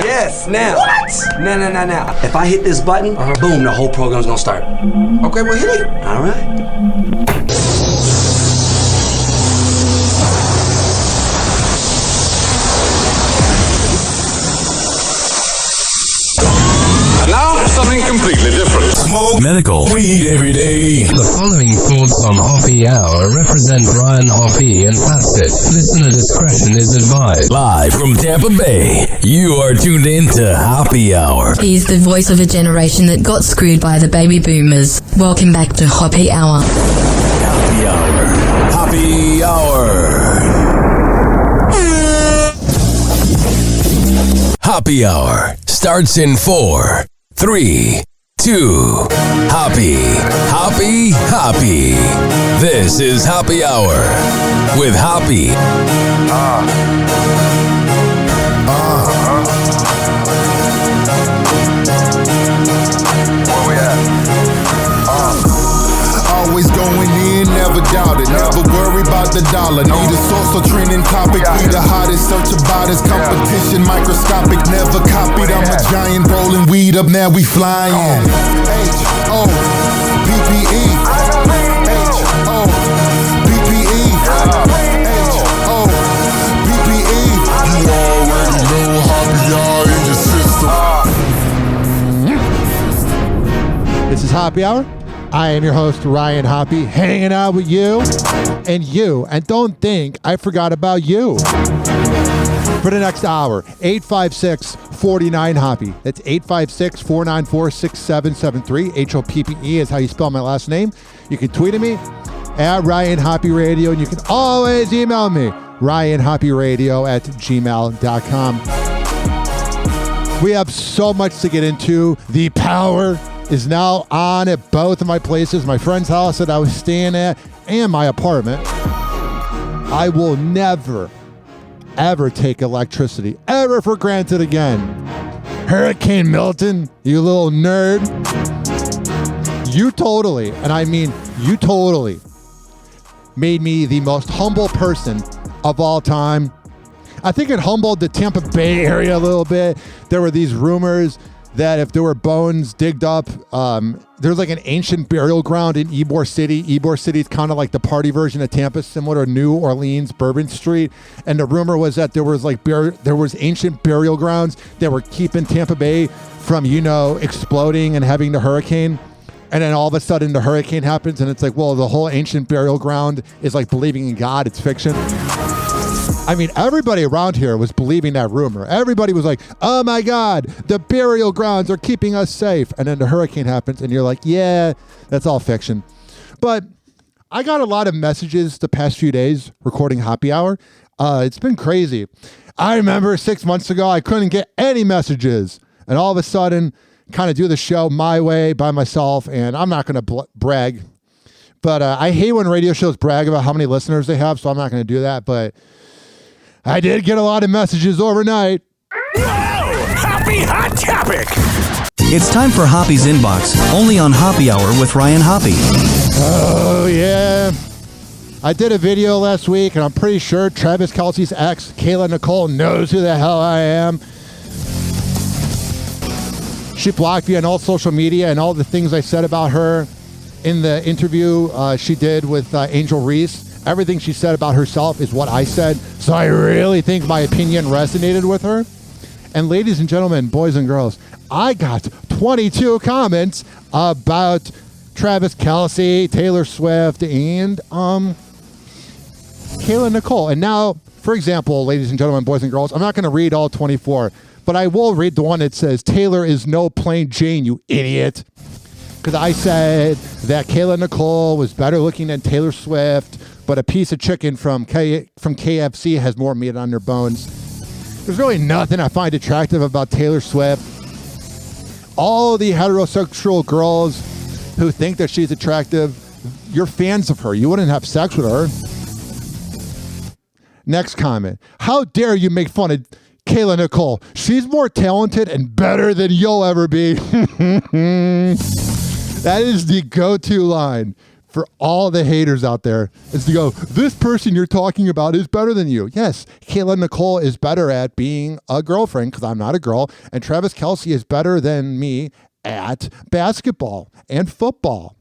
Yes, now. What? Now. If I hit this button, boom, the whole program's gonna start. Okay, well, hit it. All right. And now, something completely different. Smoke medical weed every day. The following thoughts on Hoppe Hour represent Ryan Hoppe and Facet. Listener discretion is advised. Live from Tampa Bay, you are tuned in to Hoppe Hour. He's the voice of a generation that got screwed by the baby boomers. Welcome back to Hoppe Hour. Hoppe Hour. Hoppe Hour. Hoppe Hour starts in 4, 3, 2. Hoppe. This is Hoppe Hour with Hoppe. Where we at? Always going in, never doubt it. Never worry about the dollar. Need a source or trending topic. We the hottest, search about us. Competition microscopic, never copied. I'm a giant rolling weed up, now we flying. H-O-P-P-E. H-O-P-P-E. H-O-P-P-E. You already know Hoppe Hour in your system. This is Hoppe Hour. I am your host, Ryan Hoppe, hanging out with you. And don't think I forgot about you. For the next hour, 856-49-HOPPE. That's 856-494-6773. H-O-P-P-E is how you spell my last name. You can tweet at me at Ryan Hoppe Radio, and you can always email me, ryanhopperadio@gmail.com. We have so much to get into. The power is now on at both of my places, my friend's house that I was staying at and my apartment. I will never, ever take electricity, ever for granted again. Hurricane Milton, you little nerd. You totally, and I mean you totally, made me the most humble person of all time. I think it humbled the Tampa Bay area a little bit. There were these rumors that if there were bones digged up, there's like an ancient burial ground in Ybor City. Ybor City is kind of like the party version of Tampa, similar to New Orleans, Bourbon Street. And the rumor was that there was ancient burial grounds that were keeping Tampa Bay from, exploding and having the hurricane. And then all of a sudden the hurricane happens and it's like, well, the whole ancient burial ground is like believing in God. It's fiction. I mean, everybody around here was believing that rumor. Everybody was like, oh my God, the burial grounds are keeping us safe. And then the hurricane happens and you're like, yeah, that's all fiction. But I got a lot of messages the past few days recording Hoppe Hour. It's been crazy. I remember 6 months ago, I couldn't get any messages. And all of a sudden, kind of do the show my way by myself. And I'm not going to brag. But I hate when radio shows brag about how many listeners they have. So I'm not going to do that. But I did get a lot of messages overnight. Whoa! Hoppe Hot Topic! It's time for Hoppe's Inbox, only on Hoppe Hour with Ryan Hoppe. Oh, yeah. I did a video last week, and I'm pretty sure Travis Kelce's ex, Kayla Nicole, knows who the hell I am. She blocked me on all social media, and all the things I said about her in the interview she did with Angel Reese. Everything she said about herself is what I said. So I really think my opinion resonated with her. And ladies and gentlemen, boys and girls, I got 22 comments about Travis Kelce, Taylor Swift, and Kayla Nicole. And now, for example, ladies and gentlemen, boys and girls, I'm not going to read all 24, but I will read the one that says, Taylor is no plain Jane, you idiot. Because I said that Kayla Nicole was better looking than Taylor Swift, but a piece of chicken from KFC has more meat on their bones. There's really nothing I find attractive about Taylor Swift. All the heterosexual girls who think that she's attractive, you're fans of her. You wouldn't have sex with her. Next comment. How dare you make fun of Kayla Nicole? She's more talented and better than you'll ever be. That is the go-to line. for all the haters out there is to go, this person you're talking about is better than you. Yes, Kayla Nicole is better at being a girlfriend because I'm not a girl, and Travis Kelce is better than me at basketball and football.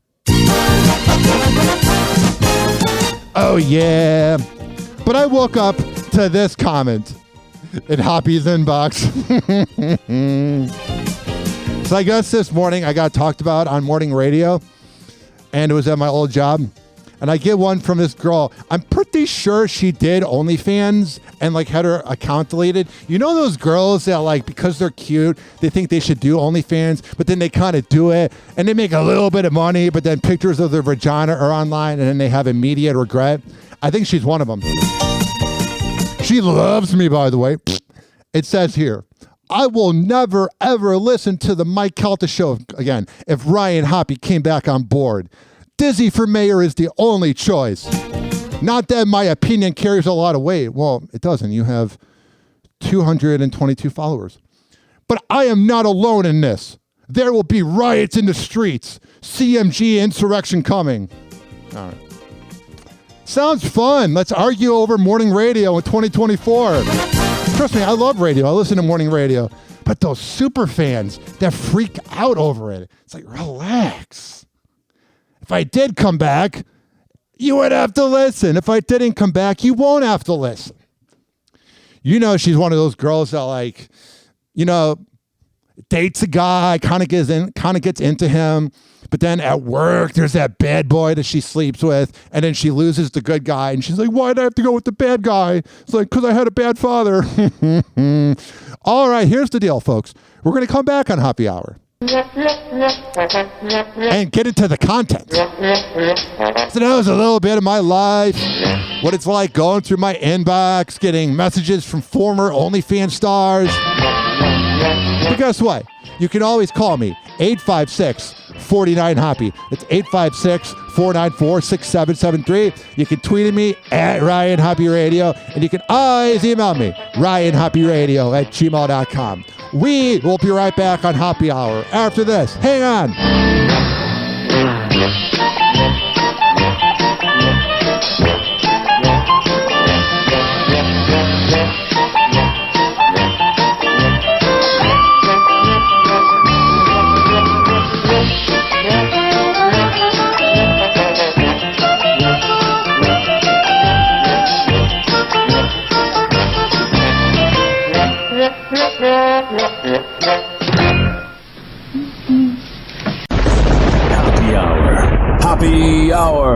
Oh, yeah. But I woke up to this comment in Hoppe's inbox. So I guess this morning I got talked about on morning radio, and it was at my old job. And I get one from this girl. I'm pretty sure she did OnlyFans and like had her account deleted. You know those girls that like, because they're cute, they think they should do OnlyFans, but then they kind of do it and they make a little bit of money, but then pictures of their vagina are online and then they have immediate regret. I think she's one of them. She loves me, by the way. It says here, I will never, ever listen to the Mike Calta show again if Ryan Hoppe came back on board. Dizzy for mayor is the only choice. Not that my opinion carries a lot of weight. Well, it doesn't. You have 222 followers. But I am not alone in this. There will be riots in the streets. CMG insurrection coming. All right. Sounds fun. Let's argue over morning radio in 2024. Trust me, I love radio. I listen to morning radio. But those super fans that freak out over it, it's like, relax. If I did come back, you would have to listen. If I didn't come back, you won't have to listen. You know, she's one of those girls that like, you know, dates a guy, kind of gets into him, but then at work there's that bad boy that she sleeps with, and then she loses the good guy, and she's like, why'd I have to go with the bad guy? It's like, because I had a bad father. All right, here's the deal, folks. We're going to come back on Hoppe Hour and get into the content. So that was a little bit of my life, what it's like going through my inbox, getting messages from former OnlyFans stars. But guess what? You can always call me, 856-49-HOPPE. It's 856-494-6773. You can tweet at me at Ryan Hoppe Radio, and you can always email me, ryanhopperadio@gmail.com. We will be right back on Hoppe Hour after this. Hang on. Hoppe Hour. Hoppe Hour.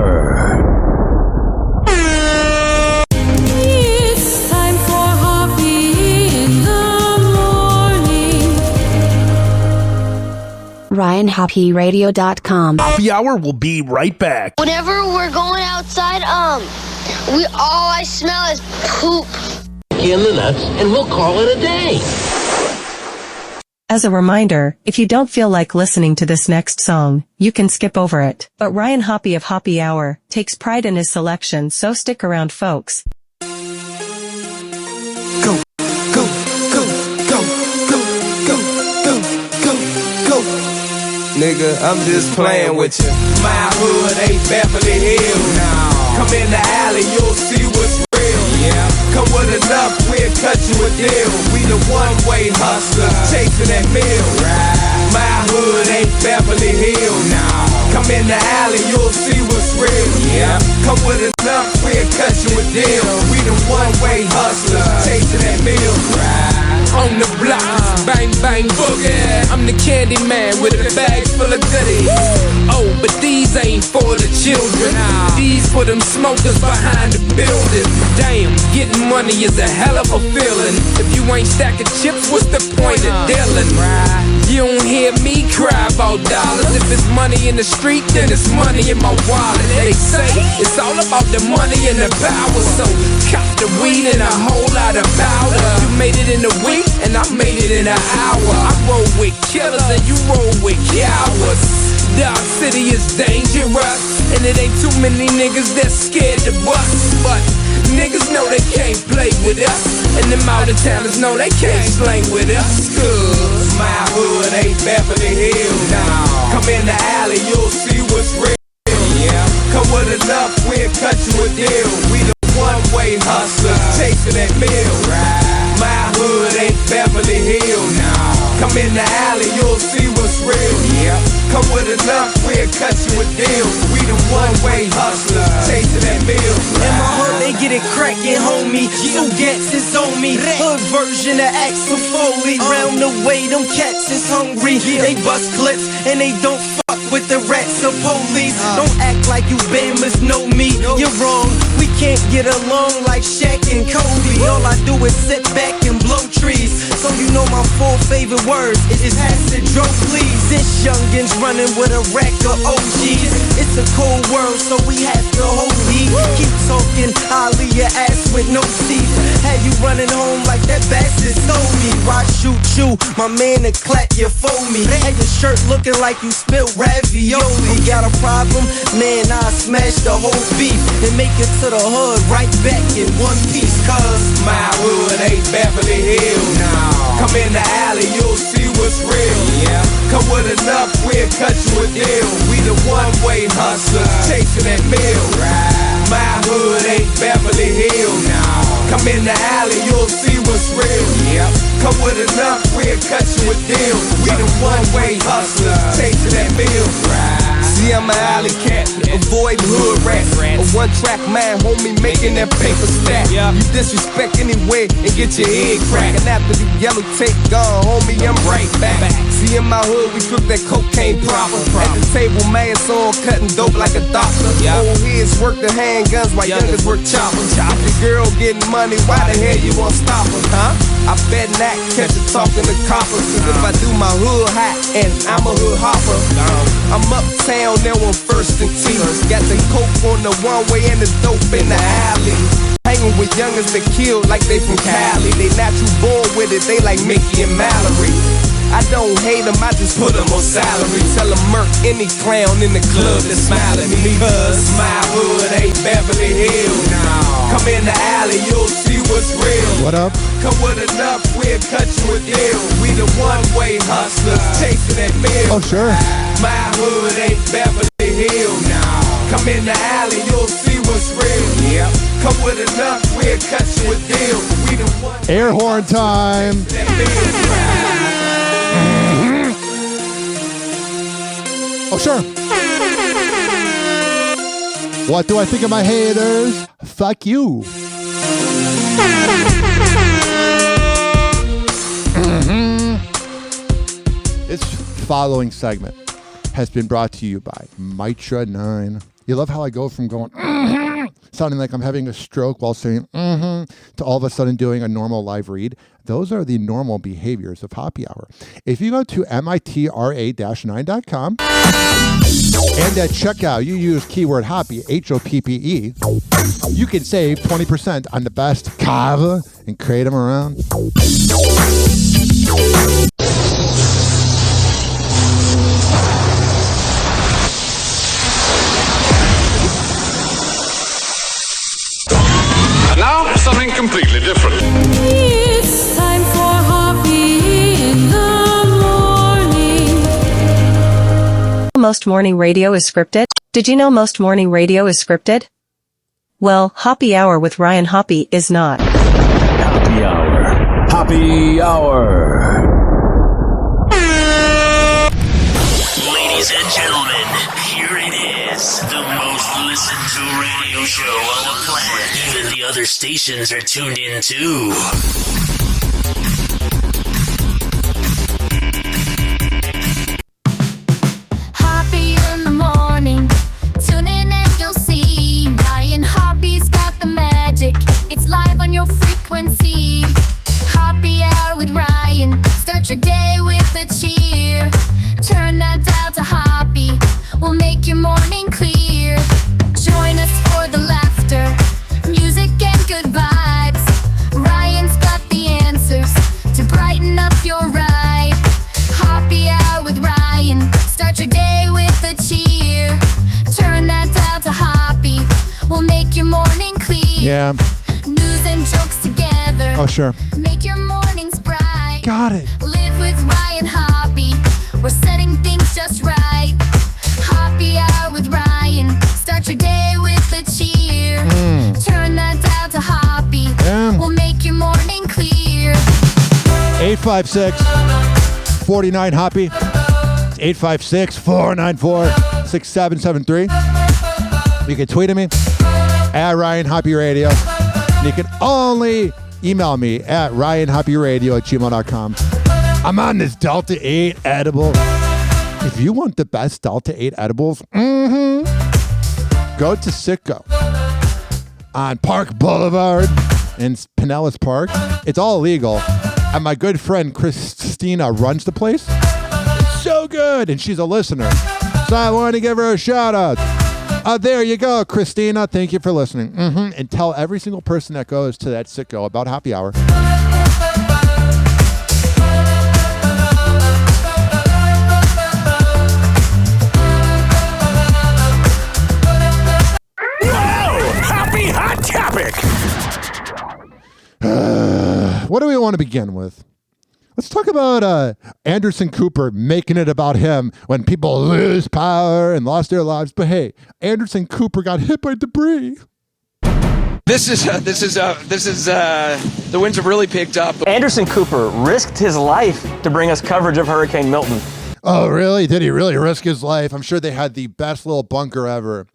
It's time for Hoppe in the morning. RyanHoppeRadio.com. Hoppe Hour will be right back. Whenever we're going outside, all I smell is poop. In the nuts, and we'll call it a day. As a reminder, if you don't feel like listening to this next song, you can skip over it. But Ryan Hoppe of Hoppe Hour takes pride in his selection, so stick around, folks. Go, go, go, go, go, go, go, go, go, go. Nigga, I'm just playing with you. My hood ain't Beverly Hills. No. Come in the alley, you'll see what's real. Yeah. Come with enough, we'll cut you a deal. We the one-way hustlers, chasing that meal. Right. My hood ain't Beverly Hills. No. Come in the alley, you'll see what's real. Yeah. Come with enough, we'll cut you a deal. We the one-way hustlers, chasing that meal. Right. On the block, bang, bang, boogie. I'm the candy man with a bag full of goodies. Oh, but these ain't for the children. These for them smokers behind the building. Damn, getting money is a hell of a feeling. If you ain't stacking chips, what's the point of dealing? You don't hear me cry about dollars. If it's money in the street, then it's money in my wallet. They say it's all about the money and the power. So cop the weed and a whole lot of powder. You made it in a week, and I made it in an hour. I roll with killers and you roll with cowards. Dark City is dangerous, and it ain't too many niggas that's scared to bust. But niggas know they can't play with us, and them out-of-towners know they can't slang with us. Cause my hood ain't Beverly Hills. No. Come in the alley, you'll see what's real. Yeah. Come with enough, we'll cut you a deal. We the one-way hustlers, chasing that meal. My hood ain't Beverly Hills. Come in the alley, you'll see what's real. Come with enough, we'll cut you a deal. We the one-way hustlers, chasing that meal. In my hood, they get it crackin', homie. So gats is on me. Hood version of Axel Foley. Round the way, them cats is hungry. They bust clips and they don't fuck with the rats or police. Don't act like you Bammers know me. You're wrong. We can't get along like Shaq and Kobe. All I do is sit back and blow trees. So you know my four favorite words is acid, drove, please. This youngin's running with a rack of OGs. It's a cold world, so we have to hold heat. Keep talking, I'll leave your ass with no teeth. Have you running home like that bastard stole me? Why shoot you? My man to clap you for me. Had your shirt looking like you spilled ravioli. Got a problem? Man, I smash the whole beef and make it to the hood right back in one piece. Cause my hood ain't Beverly Hills. Come in the alley, you'll see what's real. Come with enough, we'll cut you a deal. We the one-way hustlers, chasing that meal. My hood ain't Beverly Hills. Come in the alley, you'll see what's real. Come with enough, we'll cut you a deal. We the one-way hustlers, chasing that meal. See, I'm an alley cat, avoid hood rats. A one-track man, homie, making that paper stack. You disrespect anyway and get your head cracked. And after the yellow tape gone, homie, I'm right back. See, in my hood, we cook that cocaine proper. At the table, man, on cutting dope like a doctor. Old heads work the handguns while youngers work choppers. If the girl getting money, why the hell you won't stop her, huh? I bet not catch her talking to coppers. Cause if I do my hood hot, and I'm a hood hopper, I'm uptown now on First and T. Got the coke on the one-way and the dope in the alley. Hanging with youngers that kill like they from Cali. They natural born with it, they like Mickey and Mallory. I don't hate them, I just put them on salary. Tell them murk any clown in the club that smile at me. Cause my hood ain't Beverly Hills. Come in the alley, you'll see what's real. What up? Come with enough, we'll cut you a deal. We the one-way hustlers, chasing that meal. Oh, sure. My hood ain't Beverly Hills. Come in the alley, you'll see what's real. Come with enough, we'll cut you a deal. We the one. Air horn time. Oh, sure. What do I think of my haters? Fuck you. This following segment has been brought to you by Mitra 9. You love how I go from going sounding like I'm having a stroke while saying to all of a sudden doing a normal live read. Those are the normal behaviors of Hoppe Hour. If you go to mitra-9.com and at checkout you use keyword Hoppe, H-O-P-P-E, you can save 20% on the best kava and crate them around. Now, something completely different. It's time for Hoppe in the morning. Most morning radio is scripted? Did you know most morning radio is scripted? Well, Hoppe Hour with Ryan Hoppe is not. Hoppe Hour. Hoppe Hour. Ladies and gentlemen, here it is. The most listened to radio show on the planet. Even the other stations are tuned in too. Hoppe in the morning. Tune in and you'll see Ryan Hoppe's got the magic. It's live on your frequency. Hoppe Hour with Ryan. Start your day with a cheer. Turn that dial to Hoppe. We'll make your morning clear. Join us for the laughter, music and good vibes. Ryan's got the answers to brighten up your ride. Hoppe Hour with Ryan. Start your day with a cheer. Turn that dial to Hoppe. We'll make your morning clear. Yeah. News and jokes together. Oh, sure. Make your mornings bright. Got it. Live with Ryan Hoppe. We're setting things just right. Hoppe Hour with Ryan. Start Start your day with a cheer. Turn that dial to Hoppe. We'll make your morning clear. 856-49 Hoppe. 856-494-6773. You can tweet at me at Ryan Hoppe Radio. You can only email me at ryanhopperadio@gmail.com. I'm on this Delta 8 edible. If you want the best Delta 8 edibles, go to Sitco on Park Boulevard in Pinellas Park. It's all legal. And my good friend Christina runs the place. It's so good. And she's a listener. So I want to give her a shout out. There you go, Christina. Thank you for listening. And tell every single person that goes to that Sitco about Hoppe Hour. Happy Hot Topic! What do we want to begin with? Let's talk about Anderson Cooper making it about him when people lose power and lost their lives. But hey, Anderson Cooper got hit by debris. This is the winds have really picked up. Anderson Cooper risked his life to bring us coverage of Hurricane Milton. Oh, really? Did he really risk his life? I'm sure they had the best little bunker ever.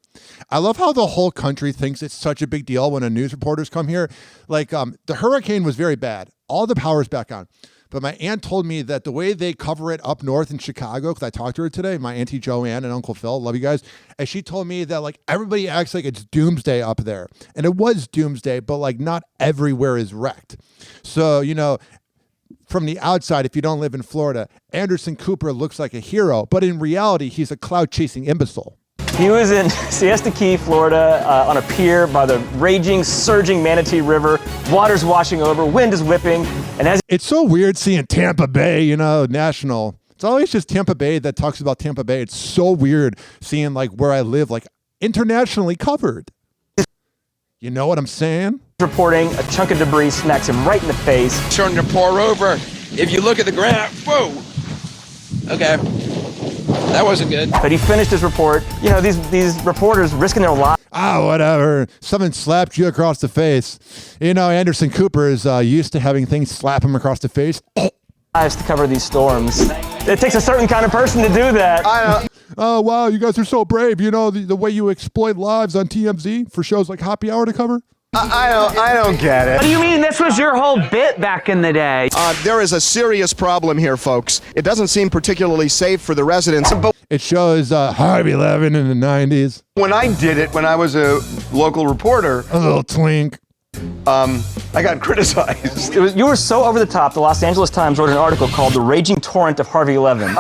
I love how the whole country thinks it's such a big deal when news reporters come here. Like, the hurricane was very bad. All the power's back on. But my aunt told me that the way they cover it up north in Chicago, because I talked to her today, my Auntie Joanne and Uncle Phil, love you guys. And she told me that, like, everybody acts like it's doomsday up there. And it was doomsday, but, like, not everywhere is wrecked. So, you know, from the outside, if you don't live in Florida, Anderson Cooper looks like a hero. But in reality, he's a cloud-chasing imbecile. He was in Siesta Key, Florida, on a pier by the raging, surging Manatee River. Water's washing over, wind is whipping, and as it's so weird seeing Tampa Bay, you know, national. It's always just Tampa Bay that talks about Tampa Bay. It's so weird seeing like where I live, like internationally covered. You know what I'm saying? Reporting a chunk of debris smacks him right in the face. Starting to pour over. If you look at the graph, whoa. Okay. That wasn't good. But he finished his report. You know, these reporters risking their lives. Whatever. Someone slapped you across the face. You know, Anderson Cooper is used to having things slap him across the face. To cover these storms. It takes a certain kind of person to do that. I know. Oh, wow, you guys are so brave. You know, the way you exploit lives on TMZ for shows like Hoppe Hour to cover? I don't get it. What do you mean this was your whole bit back in the day? There is a serious problem here, folks. It doesn't seem particularly safe for the residents. It shows Harvey Levin in the 90s. When I did it, when I was a local reporter, a little twink, I got criticized. You were so over the top, the Los Angeles Times wrote an article called The Raging Torrent of Harvey Levin.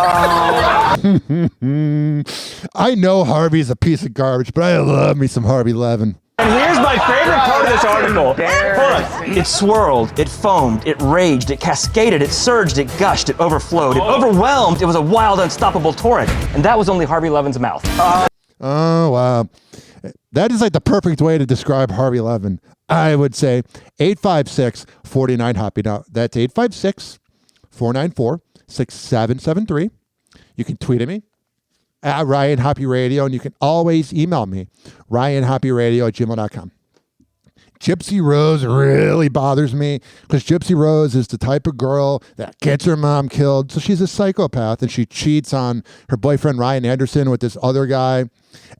I know Harvey's a piece of garbage, but I love me some Harvey Levin. And here's my favorite part of this article. Hold on. It swirled, it foamed, it raged, it cascaded, it surged, it gushed, it overflowed, it overwhelmed. It was a wild, unstoppable torrent. And that was only Harvey Levin's mouth. Oh, wow. That is like the perfect way to describe Harvey Levin. I would say 856-49-HOPPE. Now, that's 856-494-6773. You can tweet at me at Ryan Hoppe Radio, and you can always email me, ryanhopperadio@gmail.com. Gypsy Rose really bothers me because Gypsy Rose is the type of girl that gets her mom killed. So she's a psychopath and she cheats on her boyfriend, Ryan Anderson, with this other guy.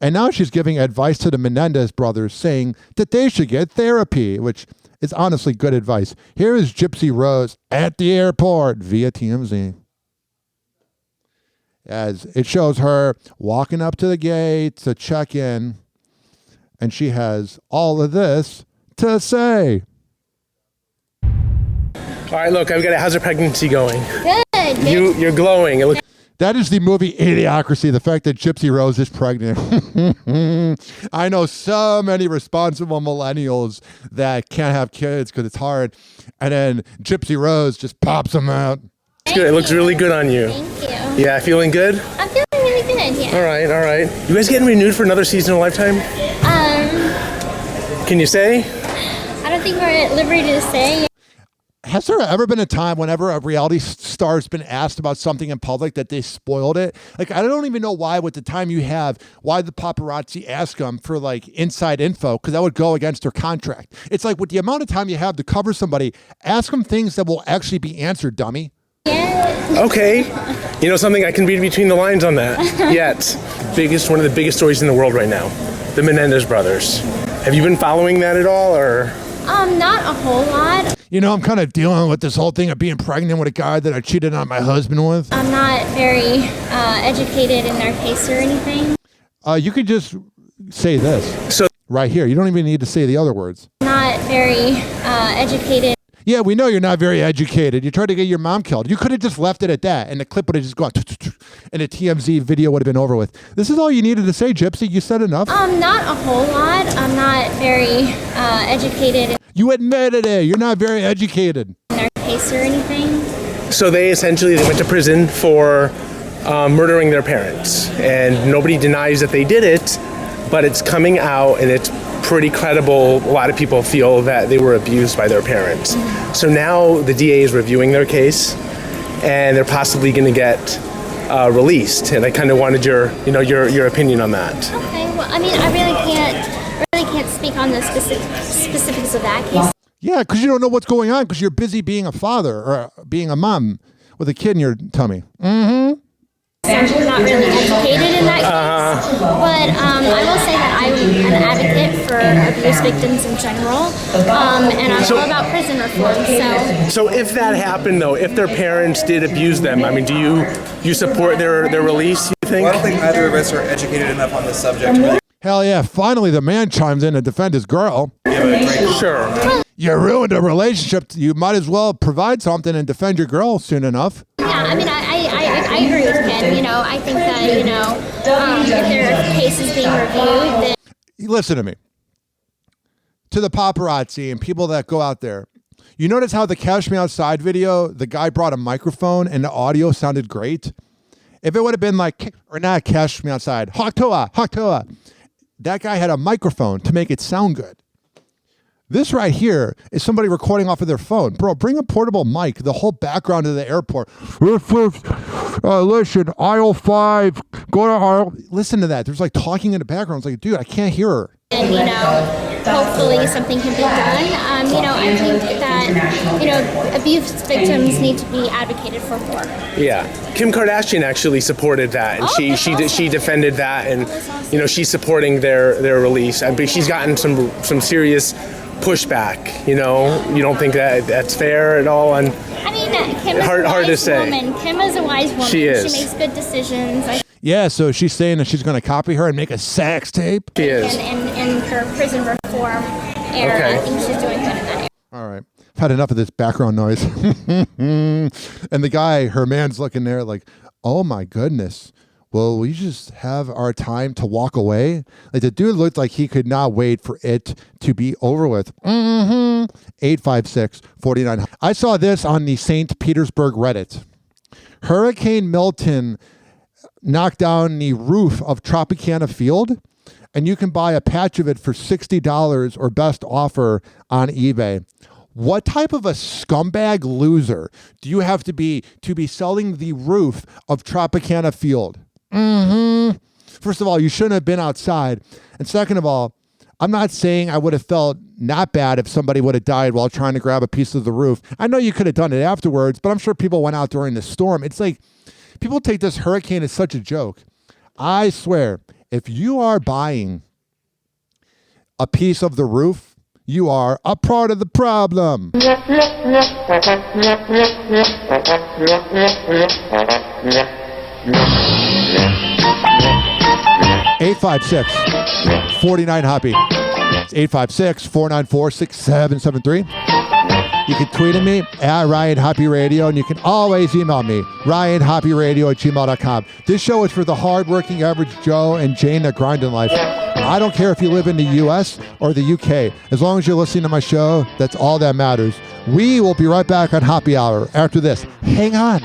And now she's giving advice to the Menendez brothers saying that they should get therapy, which is honestly good advice. Here is Gypsy Rose at the airport via TMZ. As it shows her walking up to the gate to check in, and she has all of this to say. All right, look, I've got how's your pregnancy going? Good. You're glowing. That is the movie Idiocracy, the fact that Gypsy Rose is pregnant. I know so many responsible millennials that can't have kids because it's hard, and then Gypsy Rose just pops them out. It's good. It looks really good on you. Thank you. Yeah, feeling good? I'm feeling really good, yeah. All right. You guys getting renewed for another season of Lifetime? Can you say? I don't think we're at liberty to say. Has there ever been a time whenever a reality star's been asked about something in public that they spoiled it? Like, I don't even know why with the time you have, why the paparazzi ask them for like inside info, because that would go against their contract. It's like with the amount of time you have to cover somebody, ask them things that will actually be answered, dummy. Okay. You know something, I can read between the lines on that. Yet, one of the biggest stories in the world right now, the Menendez brothers. Have you been following that at all, or? Not a whole lot. You know, I'm kind of dealing with this whole thing of being pregnant with a guy that I cheated on my husband with. I'm not very educated in their case or anything. You could just say this. So right here. You don't even need to say the other words. Not very educated. Yeah, we know you're not very educated. You tried to get your mom killed. You could have just left it at that, and the clip would have just gone, and the TMZ video would have been over with. This is all you needed to say, Gypsy. You said enough. Not a whole lot. I'm not very educated. You admitted it. You're not very educated. In their case or anything. So they went to prison for murdering their parents, and nobody denies that they did it, but it's coming out, and it's pretty credible. A lot of people feel that they were abused by their parents. So now the DA is reviewing their case, and they're possibly going to get released. And I kind of wanted your opinion on that. Okay. Well, I mean, I really can't speak on the specifics of that case. Yeah, because you don't know what's going on because you're busy being a father or being a mom with a kid in your tummy. Mm-hmm. I'm not really educated in that case, but I will say that I'm an advocate for abuse victims in general, and I'm all about prison reform. So if that happened, though, if their parents did abuse them, I mean, do you support their release, you think? Well, I don't think either of us are educated enough on the subject. Really. Hell yeah, finally the man chimes in to defend his girl. Sure. You ruined a relationship. You might as well provide something and defend your girl soon enough. Yeah, I mean, I agree with Ken. You know, I think that, if their case is being reviewed, then... Listen to me. To the paparazzi and people that go out there, you notice how the Cash Me Outside video, the guy brought a microphone and the audio sounded great? If it would have been like, or not Cash Me Outside, Haktoa, that guy had a microphone to make it sound good. This right here is somebody recording off of their phone. Bro, bring a portable mic, the whole background of the airport. Listen, aisle 5, go to aisle. Listen to that. There's like talking in the background. It's like, dude, I can't hear her. And, hopefully something can be done. I think that, abuse victims need to be advocated for more. Yeah. Kim Kardashian actually supported that, and she defended that, and, she's supporting their release. I mean, she's gotten some serious pushback. You don't think that's fair at all? And Kim is hard a wise to say. Woman. Kim is a wise woman. She is. She makes good decisions. Yeah, so she's saying that she's going to copy her and make a sex tape? She is. In her prison reform era, okay. I think she's doing good in that area. All right. I've had enough of this background noise. And the guy, her man's looking there like, oh my goodness. Will we just have our time to walk away? Like the dude looked like he could not wait for it to be over with. 856-49. I saw this on the St. Petersburg Reddit. Hurricane Milton knocked down the roof of Tropicana Field, and you can buy a patch of it for $60 or best offer on eBay. What type of a scumbag loser do you have to be selling the roof of Tropicana Field? First of all, you shouldn't have been outside. And second of all, I'm not saying I would have felt not bad if somebody would have died while trying to grab a piece of the roof. I know you could have done it afterwards, but I'm sure people went out during the storm. It's like people take this hurricane as such a joke. I swear, if you are buying a piece of the roof, you are a part of the problem. 856-49 Hoppe. It's 856-494-6773. You can tweet at me at Ryan Hoppe Radio, and you can always email me, ryanhopperadio@gmail.com. This show is for the hardworking average Joe and Jane that grind in life. I don't care if you live in the U.S. or the U.K. As long as you're listening to my show, that's all that matters. We will be right back on Hoppe Hour after this. Hang on.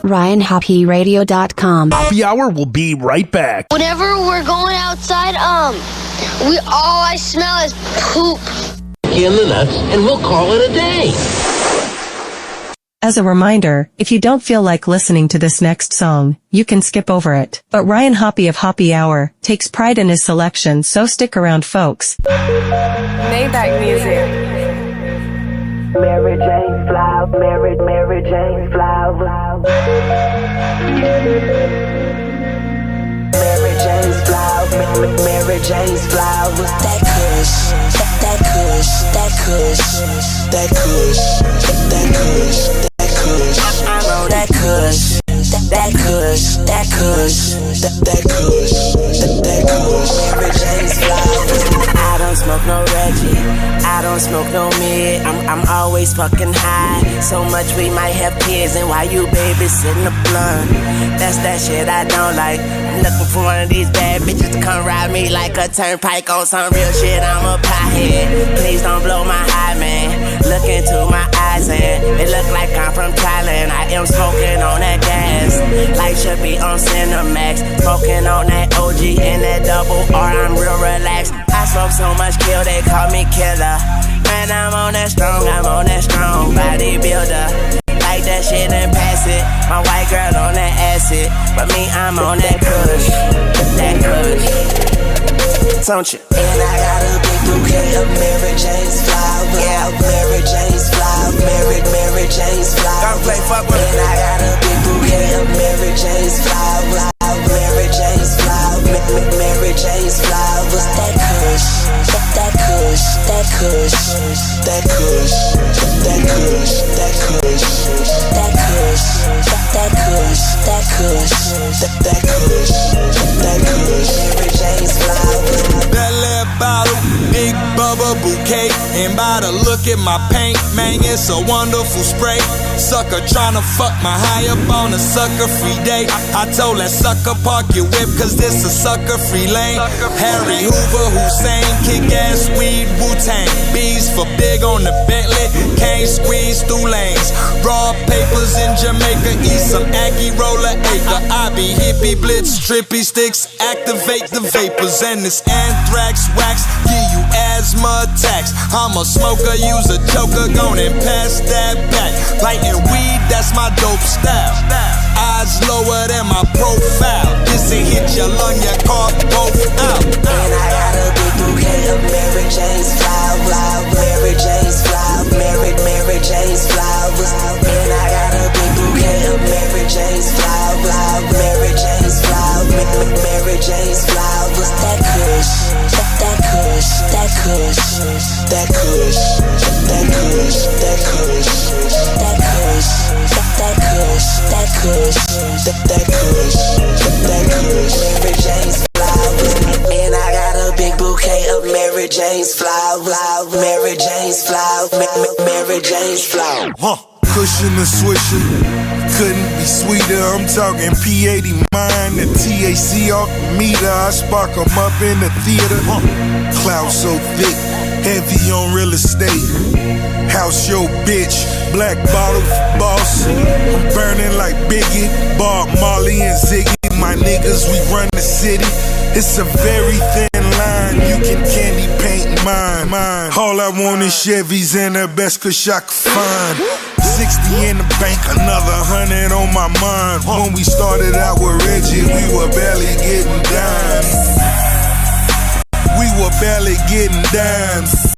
RyanHoppeRadio.com. Hoppe Hour will be right back. Whenever we're going outside, all I smell is poop. In the nuts, and we'll call it a day. As a reminder, if you don't feel like listening to this next song, you can skip over it. But Ryan Hoppe of Hoppe Hour takes pride in his selection, so stick around, folks. Maybach music. Mary Jane Flower, Mary Jane Flower. Mary Jane's Flower, Mary Jane's Flower. That kush, that kush, that kush, that kush, that kush, that kush. I'm on that kush, that kush, that kush, that kush, that kush. Mary Jane's Flower. I don't smoke no Reggie, I don't smoke no mid. I'm always fucking high. So much we might have kids, and while you babysitting the blunt, that's that shit I don't like. I'm looking for one of these bad bitches to come ride me like a turnpike on some real shit. I'm a pothead. Please don't blow my high, man. Look into my eyes and it look like I'm from Thailand. I am smoking on that gas, life should be on Cinemax. Smoking on that OG and that double R. I'm real relaxed. I smoke so much kill, they call me killer. Man, I'm on that strong bodybuilder. Like that shit and pass it. My white girl on that acid, but me, I'm on that kush, that kush. Don't you? And I got a big bouquet of Mary Jane's Flower. Yeah, Mary Jane's Flower, Mary Jane's Flower. Don't play fuck with me. And I got a big bouquet of Mary Jane's Flower. Mary Jane's Flower, Mary Jane's Flowers. That kush, that kush, that kush, that kush, that kush, that kush, that kush, that kush, that kush, that kush, that kush. Mary Jane's Flowers. Bel-Air bottle, big bubba bouquet. And by the look at my paint, man, it's a wonderful spray. Sucker tryna fuck my high up on a sucker free day. I told that sucker park your whip, cause this a sucker free lane. Harry Hoover, Hussein, kick ass weed, Wu-Tang. Bees for big on the Bentley, can't squeeze through lanes. Raw papers in Jamaica, eat some Aki roller acre. I be hippie blitz, trippy sticks, activate the vapors. And this anthrax wax, give you asthma attacks. I'm a smoker, use a joker, gon' and pass that back. Lighting weed, that's my dope style. Eyes lower than my profile. This ain't hit your lung, your car both out. And I got a big bouquet of Mary Jane's Flower. Mary Jane's Flower, Mary Jane's Flowers. And I got a big bouquet of Mary Jane's Flower. Mary Jane's Flower, Mary Jane's Flowers. That kush, that kush, that kush, that kush, that kush, that kush, that kush, that kush, that kush, that kush, that kush. Mary Jane's Flowers. And I got a big bouquet of Mary Jane's Flower. Mary Jane's Flower, Mary Jane's Flower. Cushion and swisher, couldn't be sweeter. I'm talking P80 mine, the TAC off the meter. I spark 'em up in the theater. Cloud so thick, heavy on real estate. House your bitch, black bottle for boss. I'm burning like Biggie, Bob Marley and Ziggy. My niggas, we run the city. It's a very thin line, you can candy paint mine. All I want is Chevys and the best kush I could find. 60 in the bank, another 100 on my mind. When we started out with Reggie, we were barely getting dimes. We were barely getting dimes.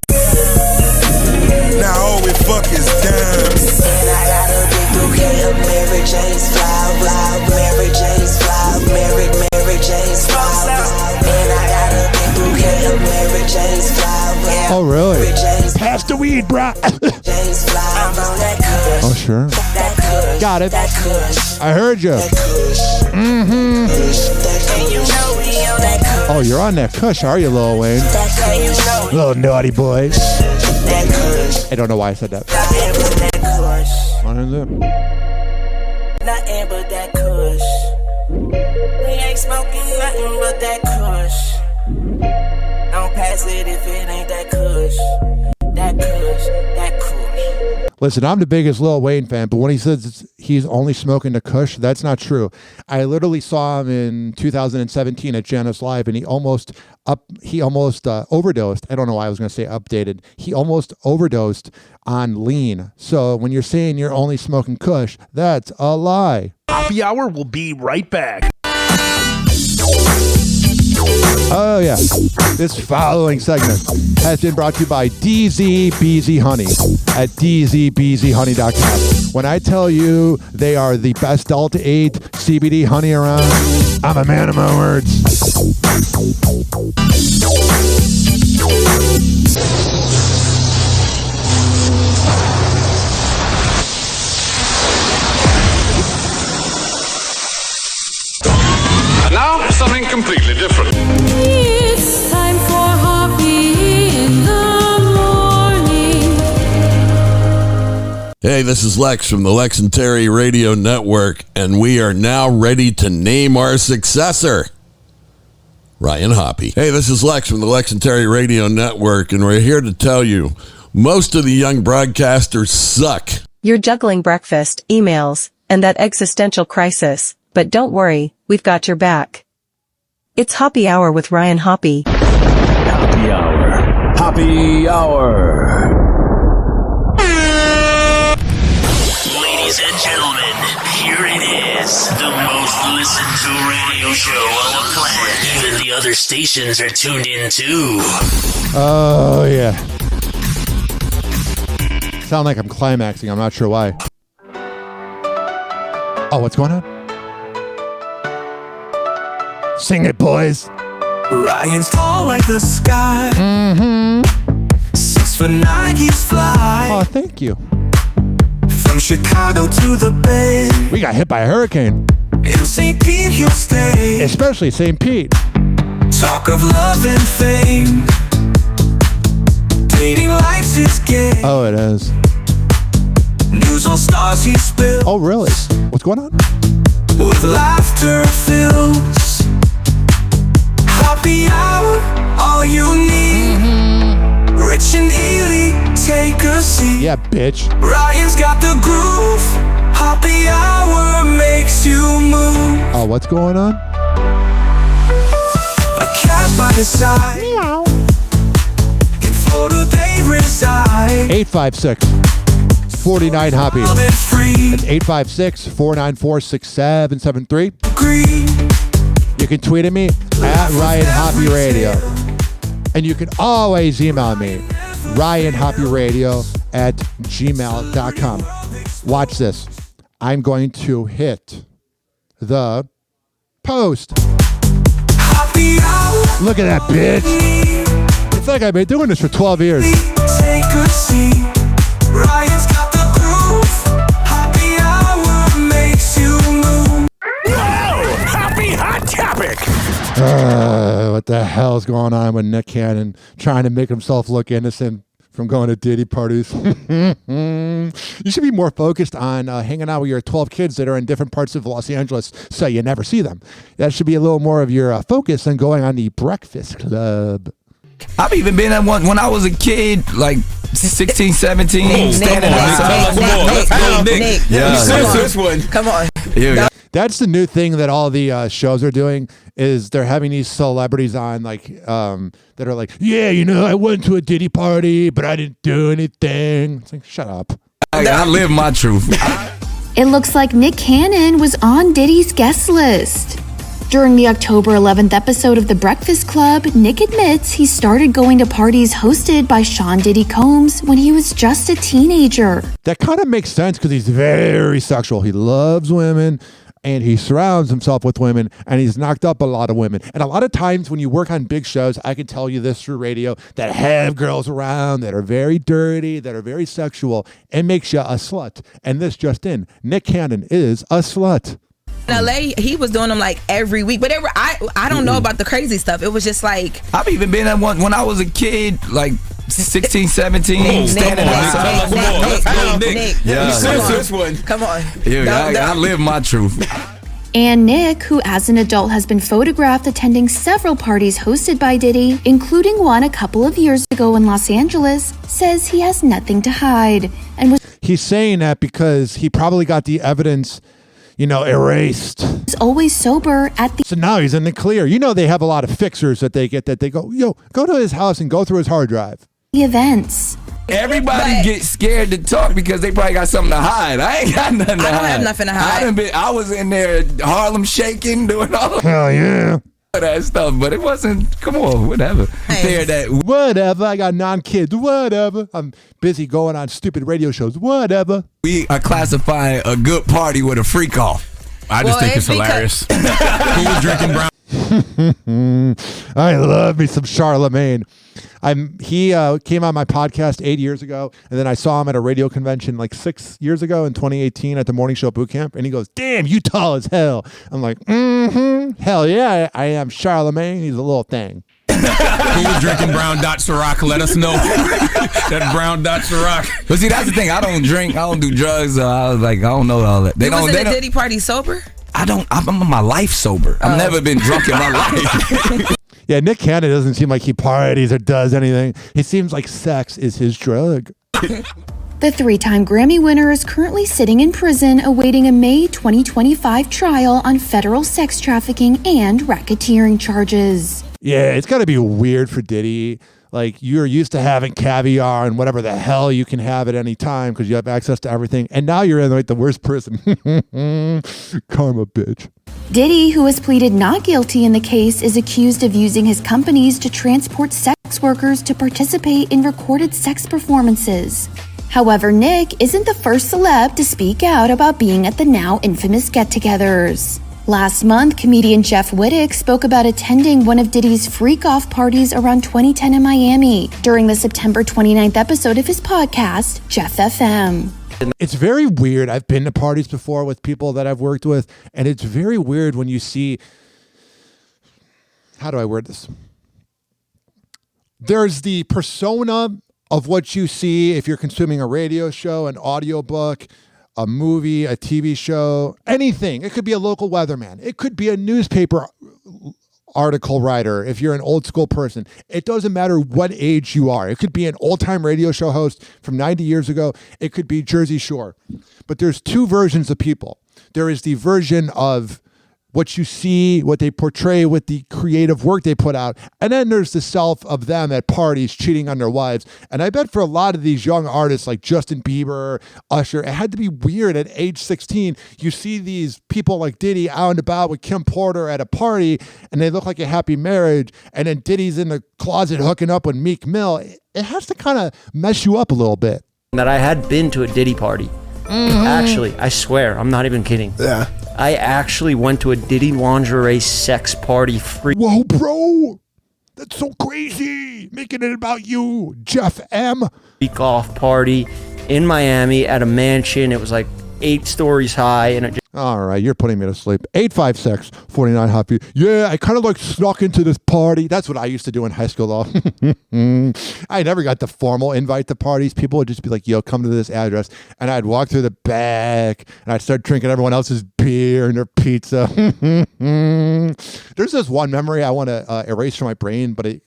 Now all we fuck is dimes. And I got a big bouquet of Mary Jane's Flower. Mary Jane's Flower, Mary Jane's Flower. And I got a big bouquet of Mary Jane's Flower. Oh, really? Pass the weed, brah. Jane's Flower. I'm on that kush. Oh, sure. That kush. Got it. That kush. I heard you. That kush. Mm-hmm. And you know we on that kush. Oh, you're on that kush, are you, Lil Wayne? That kush. Little naughty boy. That kush. I don't know why I said that. Nothing but that kush. Nothing but that kush. We ain't smoking nothing but that kush. Don't pass it if it ain't that kush. That kush, that kush. Listen, I'm the biggest Lil Wayne fan, but when he says he's only smoking the kush, that's not true. I literally saw him in 2017 at Janus Live, and he almost overdosed. I don't know why I was going to say updated. He almost overdosed on lean. So when you're saying you're only smoking kush, that's a lie. Hoppe Hour will be right back. Oh, yeah. This following segment has been brought to you by DZBZ Honey at dzbzhoney.com. When I tell you they are the best Delta 8 CBD honey around, I'm a man of my words. And now, something completely different. It's time for Hoppe in the morning. Hey, this is Lex from the Lex and Terry Radio Network, and we are now ready to name our successor, Ryan Hoppe. Hey, this is Lex from the Lex and Terry Radio Network, and we're here to tell you most of the young broadcasters suck. You're juggling breakfast, emails, and that existential crisis, but don't worry, we've got your back. It's Hoppe Hour with Ryan Hoppe. Hoppe Hour. Hoppe Hour. Ladies and gentlemen, here it is. The most listened to radio show on the planet. Even the other stations are tuned in too. Oh, yeah. Sound like I'm climaxing. I'm not sure why. Oh, what's going on? Sing it, boys. Ryan's tall like the sky. 6'9", he's fly. Oh, thank you. From Chicago to the Bay. We got hit by a hurricane. In St. Pete, he'll stay. Especially St. Pete. Talk of love and fame. Dating life's his game. Oh, it is. News on stars he spills. Oh, really? What's going on? With laughter fills. Hoppe Hour, all you need. Rich and Ely, take a seat. Yeah, bitch. Ryan's got the groove. Hoppe Hour makes you move. Oh, what's going on? A cat by his side. Meow. In Florida they reside. 856-49 Hoppe. That's 856-494-6773. You can tweet at me at Ryan Hoppe Radio. And you can always email me, ryanhopperadio@gmail.com. Watch this. I'm going to hit the post. Look at that, bitch. It's like I've been doing this for 12 years. Take a seat. Ryan's got the groove. Hoppe Hour makes you move. Hoppe Hot Topic. What the hell's going on with Nick Cannon trying to make himself look innocent from going to Diddy parties? You should be more focused on hanging out with your 12 kids that are in different parts of Los Angeles so you never see them. That should be a little more of your focus than going on the Breakfast Club. I've even been at one when I was a kid, like 16, 17, standing outside. Nick. This one. Come on. Yeah. That's the new thing that all the shows are doing is they're having these celebrities on like that are like, yeah, you know, I went to a Diddy party, but I didn't do anything. It's like, shut up. I live my truth. It looks like Nick Cannon was on Diddy's guest list. During the October 11th episode of The Breakfast Club, Nick admits he started going to parties hosted by Sean Diddy Combs when he was just a teenager. That kind of makes sense because he's very sexual. He loves women and he surrounds himself with women and he's knocked up a lot of women. And a lot of times when you work on big shows, I can tell you this through radio, that have girls around that are very dirty, that are very sexual, and makes you a slut. And this just in, Nick Cannon is a slut. In LA, he was doing them like every week. But I don't know about the crazy stuff. It was just like... I've even been at one when I was a kid, like 16, 17, standing outside. Nick. Yeah. This one. Come on. Yeah, I live my truth. And Nick, who as an adult has been photographed attending several parties hosted by Diddy, including one a couple of years ago in Los Angeles, says he has nothing to hide and was He's saying that because he probably got the evidence, erased. always sober at the So now he's in the clear. They have a lot of fixers that they get that they go, go to his house and go through his hard drive. events. Everybody gets scared to talk because they probably got something to hide. I ain't got nothing to hide. I don't have nothing to hide. I was in there Harlem shaking, doing all Hell yeah. that stuff, but it wasn't, come on, whatever. Whatever, I got 9 kids, whatever. I'm busy going on stupid radio shows, whatever. We are classifying a good party with a freak off. I just think it's hilarious. Who was drinking brown? I love me some Charlemagne. He came on my podcast 8 years ago, and then I saw him at a radio convention like 6 years ago in 2018 at the Morning Show Boot Camp, and he goes, "Damn, you tall as hell." I'm like, hell yeah, I am Charlemagne. He's a little thing. Who was drinking brown dot Ciroc? Let us know. That brown dot Ciroc. But see, that's the thing. I don't drink. I don't do drugs. I don't know all that. You was in a Diddy party sober? I'm my life sober. I've never been drunk in my life. Yeah, Nick Cannon doesn't seem like he parties or does anything. He seems like sex is his drug. The 3-time Grammy winner is currently sitting in prison awaiting a May 2025 trial on federal sex trafficking and racketeering charges. Yeah, it's got to be weird for Diddy. Like, you're used to having caviar and whatever the hell you can have at any time because you have access to everything. And now you're in like the worst prison. Karma, bitch. Diddy, who has pleaded not guilty in the case, is accused of using his companies to transport sex workers to participate in recorded sex performances. However, Nick isn't the first celeb to speak out about being at the now infamous get-togethers. Last month, comedian Jeff Wittick spoke about attending one of Diddy's freak-off parties around 2010 in Miami during the September 29th episode of his podcast, Jeff FM. It's very weird. I've been to parties before with people that I've worked with, and it's very weird when you see, how do I word this? There's the persona of what you see if you're consuming a radio show, an audiobook, a movie, a TV show, anything. It could be a local weatherman. It could be a newspaper article writer if you're an old school person. It doesn't matter what age you are. It could be an old time radio show host from 90 years ago. It could be Jersey Shore. But there's 2 versions of people. There is the version of what you see, what they portray with the creative work they put out. And then there's the self of them at parties cheating on their wives. And I bet for a lot of these young artists like Justin Bieber, Usher, it had to be weird at age 16. You see these people like Diddy out and about with Kim Porter at a party and they look like a happy marriage. And then Diddy's in the closet hooking up with Meek Mill. It has to kind of mess you up a little bit. That I had been to a Diddy party. Actually, I swear, I'm not even kidding. Yeah. I actually went to a Diddy lingerie sex party free. Whoa, bro. That's so crazy. Making it about you, Jeff M. Week off party in Miami at a mansion. It was like 8 stories high. And it just all right, you're putting me to sleep. 856-49 Hoppe. Yeah, I kind of like snuck into this party. That's what I used to do in high school, though. I never got the formal invite to parties. People would just be like, yo, come to this address. And I'd walk through the back, and I'd start drinking everyone else's beer and their pizza. There's this one memory I want to erase from my brain, but it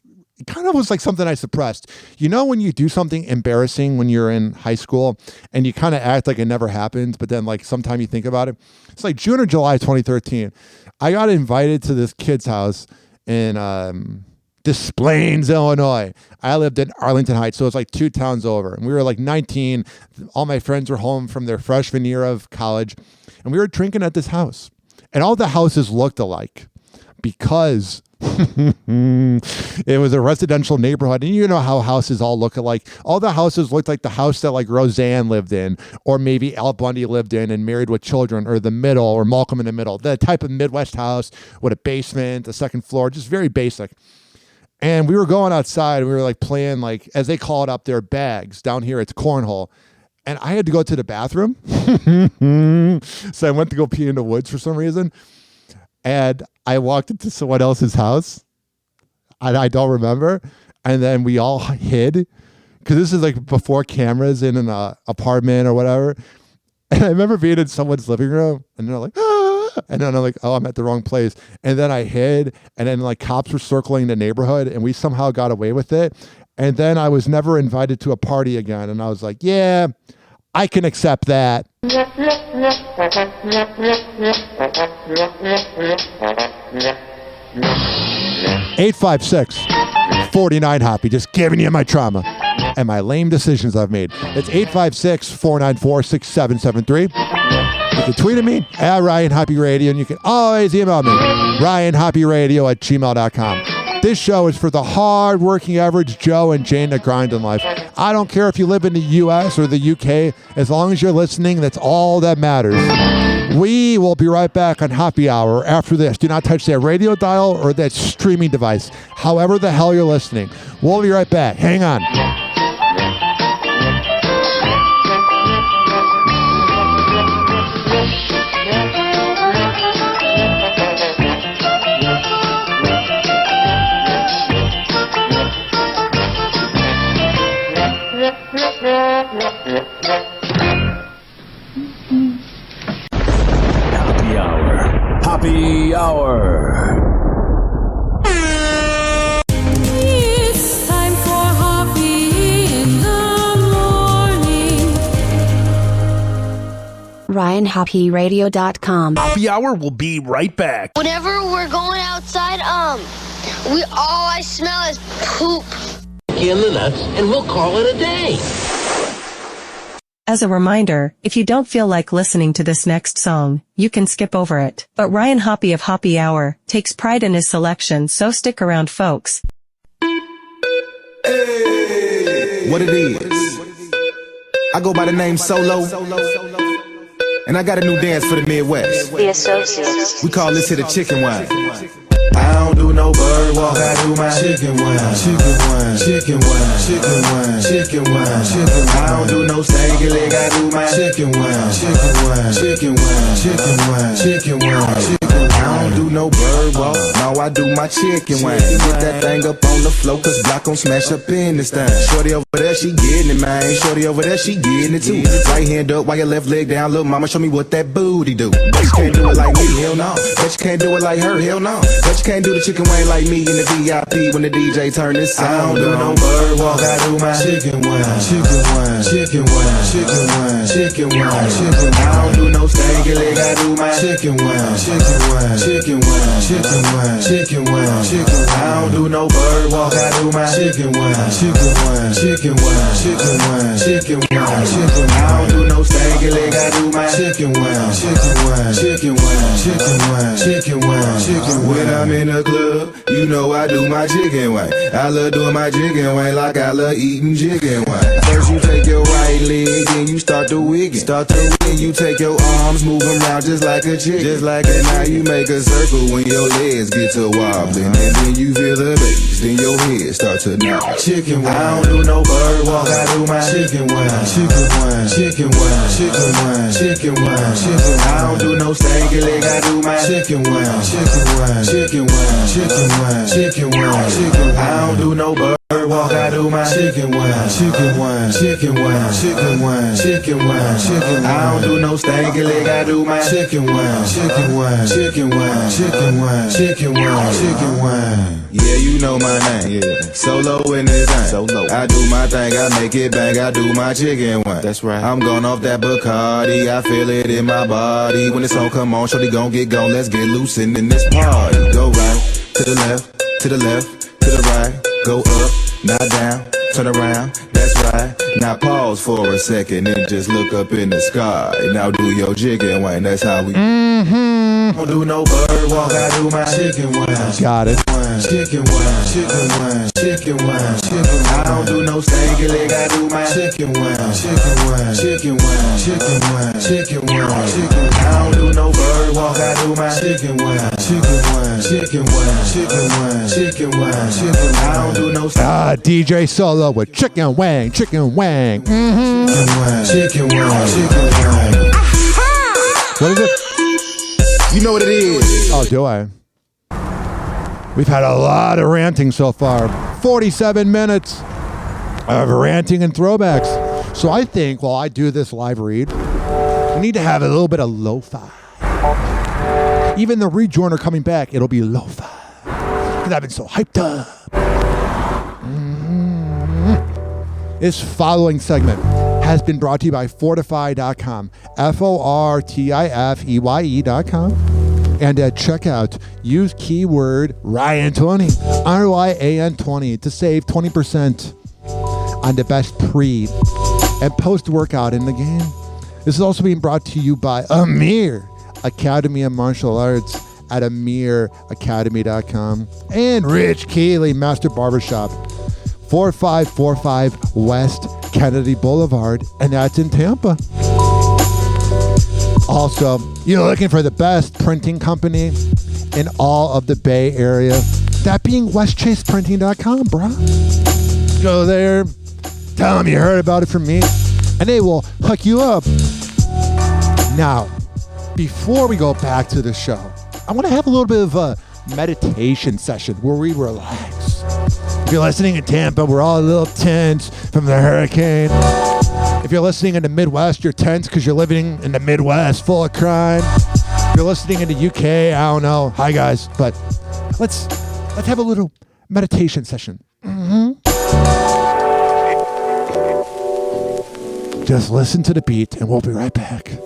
kind of was like something I suppressed. You know when you do something embarrassing when you're in high school and you kind of act like it never happened, but then like sometime you think about it? It's like June or July 2013. I got invited to this kid's house in Des Plaines, Illinois. I lived in Arlington Heights, so it's like 2 towns over. And we were like 19. All my friends were home from their freshman year of college. And we were drinking at this house. And all the houses looked alike because it was a residential neighborhood, and you know how houses all look alike. All the houses looked like the house that like Roseanne lived in, or maybe Al Bundy lived in and Married with Children, or The Middle, or Malcolm in the Middle. The type of Midwest house with a basement, a second floor, just very basic. And we were going outside, and we were like playing, like, as they call it up there, bags. Down here it's cornhole. And I had to go to the bathroom. So I went to go pee in the woods for some reason. And I walked into someone else's house. I don't remember. And then we all hid. Because this is like before cameras in an apartment or whatever. And I remember being in someone's living room. And they're like, ah. And then I'm like, oh, I'm at the wrong place. And then I hid, and then like cops were circling the neighborhood, and we somehow got away with it. And then I was never invited to a party again. And I was like, yeah, I can accept that. 856-49 Hoppy, just giving you my trauma and my lame decisions I've made. It's 856-494-6773. You can tweet at me at Ryan Hoppe Radio, and you can always email me, RyanHoppeRadio@gmail.com. This show is for the hard-working average Joe and Jane that grind in life. I don't care if you live in the U.S. or the U.K. As long as you're listening, that's all that matters. We will be right back on Hoppe Hour after this. Do not touch that radio dial or that streaming device, however the hell you're listening. We'll be right back. Hang on. Hoppe Hour. Hoppe Hour. It's time for Hoppe in the morning. RyanHoppeRadio.com. Hoppe Hour will be right back. Whenever we're going outside, all I smell is poop. In the nuts, and we'll call it a day. As a reminder, if you don't feel like listening to this next song, you can skip over it. But Ryan Hoppe of Hoppe Hour takes pride in his selection, so stick around, folks. What it is, I go by the name Solo, and I got a new dance for the Midwest. The Associates. We call this here the chicken wine. I don't do no bird walk, I do my chicken wine. Chicken wine, chicken wine, chicken wine, chicken wine, chicken wine. I don't do no stanky leg, I do my chicken wine. Chicken wine, chicken wine, chicken wine, chicken wine, chicken wine. I don't do no bird walk, no, I do my chicken wine. Get that thing up on the floor, cause block gon' smash up in this thing. Shorty over there, she getting it, man. Shorty over there, she getting it too. Right hand up, while your left leg down, little mama, show me what that booty do. Bet you can't do it like me, hell no. Bet you can't do it like her, hell no. Bet you can't do the chicken wing like me in the VIP when the DJ turn this sound. I don't do no bird walk, I do my chicken wine. Chicken wine, chicken wine, chicken wine, chicken wine, chicken wine. I don't do no stanky leg, I do my chicken wine. Chicken wine, chicken wine, chicken wine, chicken wine, chicken wine. I don't do no bird walk, I do my chicken wine. Chicken wine, chicken wine, chicken wine, chicken wine, chicken wine. I don't do no stanky leg, I do my chicken wine. Chicken wine, chicken wine, chicken wine, chicken wine, chicken wine. When I'm in the club, you know I do my chicken wine. I love doing my chicken wine like I love eating chicken wine. First you take your right leg, then you start to wiggle. Start to wiggle, you take your arms, move them around just like a chicken. Just like that, now you make a circle when your legs get to wobbling. And then you feel the bass, then your head start to knock. Chicken wine, I don't do no bird walk, I do my chicken wine. Chicken wine, chicken wine, chicken wine, chicken wine, chicken wine. I don't do no stanky leg, I do my chicken wine. Chicken wine, chicken wine, chicken wine, chicken wine, chicken wine. I don't do no bird walk, I do my chicken wine. Chicken wine, chicken wine, chicken wine, chicken wine, chicken wine. I don't do no stanky leg, I do my chicken wine. Chicken wine, chicken wine, chicken wine, chicken wine, chicken wine. Yeah, you know my name. Yeah. Solo in this thing. Solo. I do my thing, I make it bang, I do my chicken wine. That's right. I'm going off that Bacardi, I feel it in my body. When the song come on, shorty gon' get gone, let's get loose in this party. Go right, to the left, to the left, to the right. Go up, not down, turn around, that's right. Now pause for a second and just look up in the sky. Now do your chicken wine, that's how we don't do no bird walk, I do my chicken wine. Got it. Chicken wine, chicken wine, chicken wine, chicken wine. I don't do no stanky leg, I do my chicken wine. Chicken wine, chicken wine, chicken wine, chicken wine, chicken wine. I don't do no bird walk, I do my chicken wine. Chicken wine, chicken wine, chicken wine, chicken wine, chicken wine. I don't do no DJ Solo with chicken wang, chicken wang. Chicken wine, chicken wine, chicken wine. What is it? You know what it is. Oh, do I? We've had a lot of ranting so far. 47 minutes of ranting and throwbacks. So I think while I do this live read, we need to have a little bit of lo-fi. Even the rejoiner coming back, it'll be lo-fi. Because I've been so hyped up. This following segment has been brought to you by Fortify.com. FORTIFEYE.com. And at checkout, use keyword Ryan20, RYAN20 to save 20% on the best pre and post-workout in the game. This is also being brought to you by Amir Academy of Martial Arts at AmirAcademy.com and Rich Keeley Master Barbershop, 4545 West Kennedy Boulevard, and that's in Tampa. Also, you're looking for the best printing company in all of the Bay Area, that being westchaseprinting.com, bro. Go there, tell them you heard about it from me, and they will hook you up. Now, before we go back to the show, I want to have a little bit of a meditation session where we relax. If you're listening in Tampa, we're all a little tense from the hurricane. If you're listening in the Midwest, you're tense because you're living in the Midwest full of crime. If you're listening in the UK, I don't know. Hi, guys. But let's have a little meditation session. Just listen to the beat, and we'll be right back.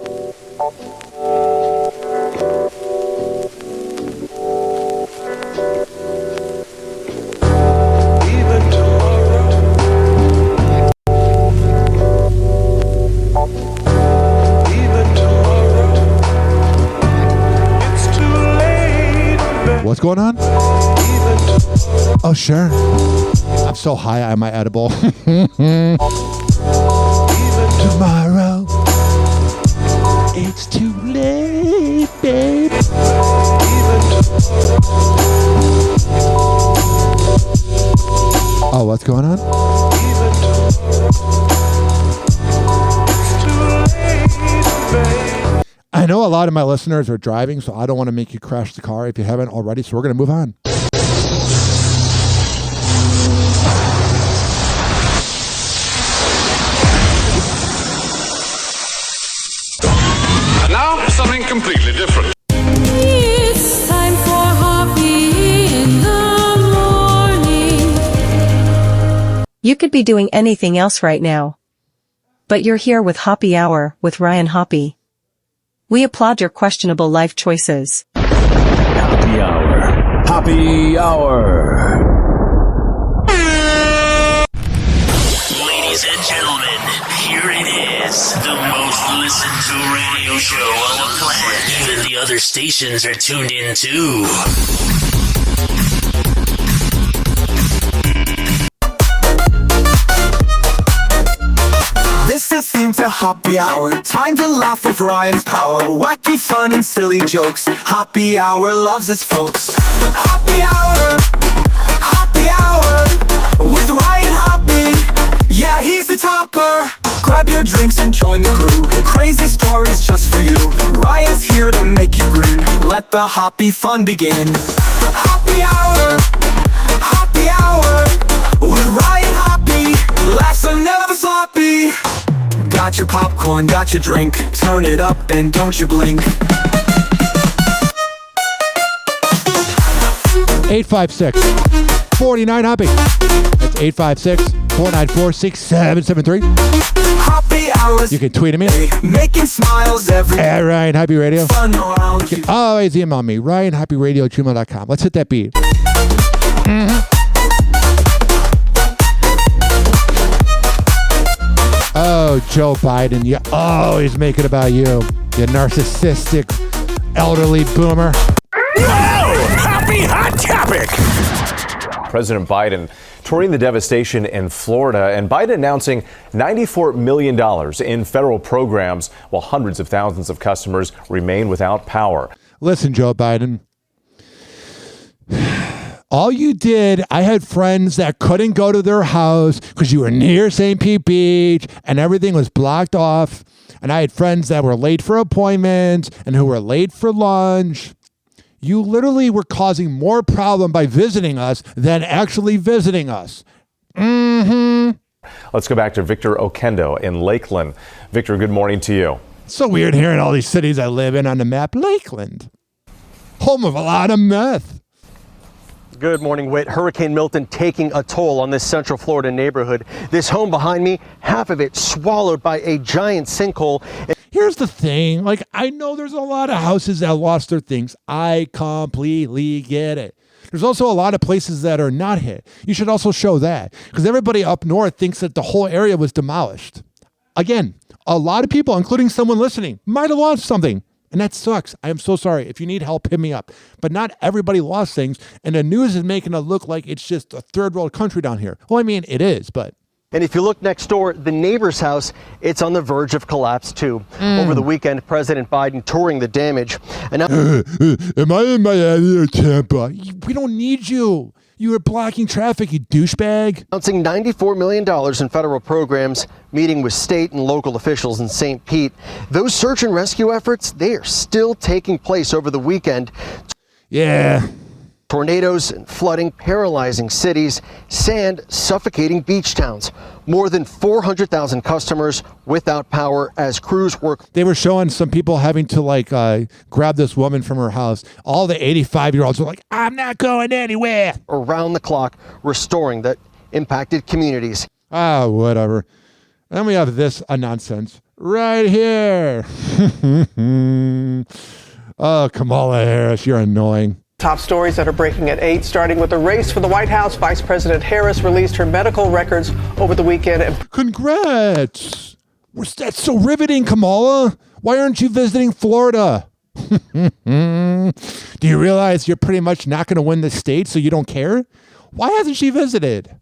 What's going on? Oh, sure. I'm so high on my edible. Tomorrow, it's too late, babe. Oh, what's going on? I know a lot of my listeners are driving, so I don't want to make you crash the car if you haven't already, so we're going to move on. And now, something completely different. It's time for Hoppe in the morning. You could be doing anything else right now, but you're here with Hoppe Hour with Ryan Hoppe. We applaud your questionable life choices. Hoppe Hour. Hoppe Hour. Ladies and gentlemen, here it is. The most listened to radio show on the planet. Even the other stations are tuned in too. This is theme to Hoppe Hour. Time to laugh with Ryan's power. Wacky fun and silly jokes. Hoppe Hour loves its folks. Hoppe Hour. Hoppe Hour. With Ryan Hoppe. Yeah, he's the topper. Grab your drinks and join the crew. Crazy stories just for you. Ryan's here to make you grin. Let the Hoppe fun begin. Hoppe Hour. Hoppe Hour. With Ryan Hoppe. Laughs are never sloppy. Got your popcorn, got your drink. Turn it up and don't you blink. 856-49 Hoppe. That's 856-494-6773. Hoppe Hours. You can tweet me making smiles every at Ryan Hoppe Radio. Fun around you can always email me, RyanHoppeRadio@gmail.com. Let's hit that beat. Oh, Joe Biden, you always make it about you narcissistic elderly boomer. Happy hot topic! President Biden touring the devastation in Florida, and Biden announcing $94 million in federal programs while hundreds of thousands of customers remain without power. Listen, Joe Biden. All you did, I had friends that couldn't go to their house because you were near St. Pete Beach and everything was blocked off. And I had friends that were late for appointments and who were late for lunch. You literally were causing more problem by visiting us than actually visiting us. Let's go back to Victor Oquendo in Lakeland. Victor, good morning to you. It's so weird hearing all these cities I live in on the map. Lakeland. home of a lot of meth. Good morning, Whit. Hurricane Milton taking a toll on this Central Florida neighborhood. This home behind me, half of it swallowed by a giant sinkhole. Here's the thing. Like, I know there's a lot of houses that lost their things. I completely get it. There's also a lot of places that are not hit. You should also show that, because everybody up north thinks that the whole area was demolished. Again, a lot of people, including someone listening, might have lost something. And that sucks. I am so sorry. If you need help, hit me up. But not everybody lost things. And the news is making it look like it's just a third world country down here. Well, I mean, it is, but. And if you look next door, the neighbor's house, it's on the verge of collapse too. Over the weekend, President Biden touring the damage. And now am I in Miami or Tampa? We don't need you. You were blocking traffic, you douchebag. Announcing $94 million in federal programs, meeting with state and local officials in St. Pete. Those search and rescue efforts, they are still taking place over the weekend. Yeah. Tornadoes and flooding paralyzing cities, sand suffocating beach towns. More than 400,000 customers without power as crews work. They were showing some people having to grab this woman from her house. All the 85-year-olds were like, I'm not going anywhere. Around the clock, restoring the impacted communities. Ah, whatever. Then we have this nonsense right here. Oh, Kamala Harris, you're annoying. Top stories that are breaking at 8, starting with the race for the White House. Vice President Harris released her medical records over the weekend. Congrats. That's so riveting, Kamala. Why aren't you visiting Florida? Do you realize you're pretty much not going to win the state, so you don't care? Why hasn't she visited?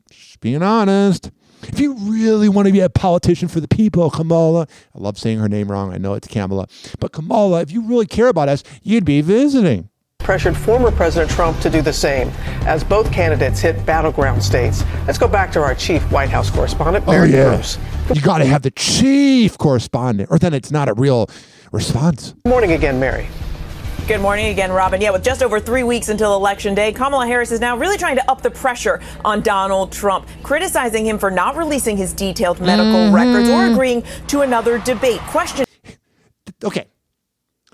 Just being honest. If you really want to be a politician for the people, Kamala, I love saying her name wrong. I know it's Kamala. But Kamala, if you really care about us, you'd be visiting. Pressured former President Trump to do the same as both candidates hit battleground states. Let's go back to our chief White House correspondent, Mary Bruce. You got to have the chief correspondent, or then it's not a real response. Good morning again, Mary. Good morning again, Robin. Yeah, with just over 3 weeks until Election Day, Kamala Harris is now really trying to up the pressure on Donald Trump, criticizing him for not releasing his detailed medical records or agreeing to another debate. Okay.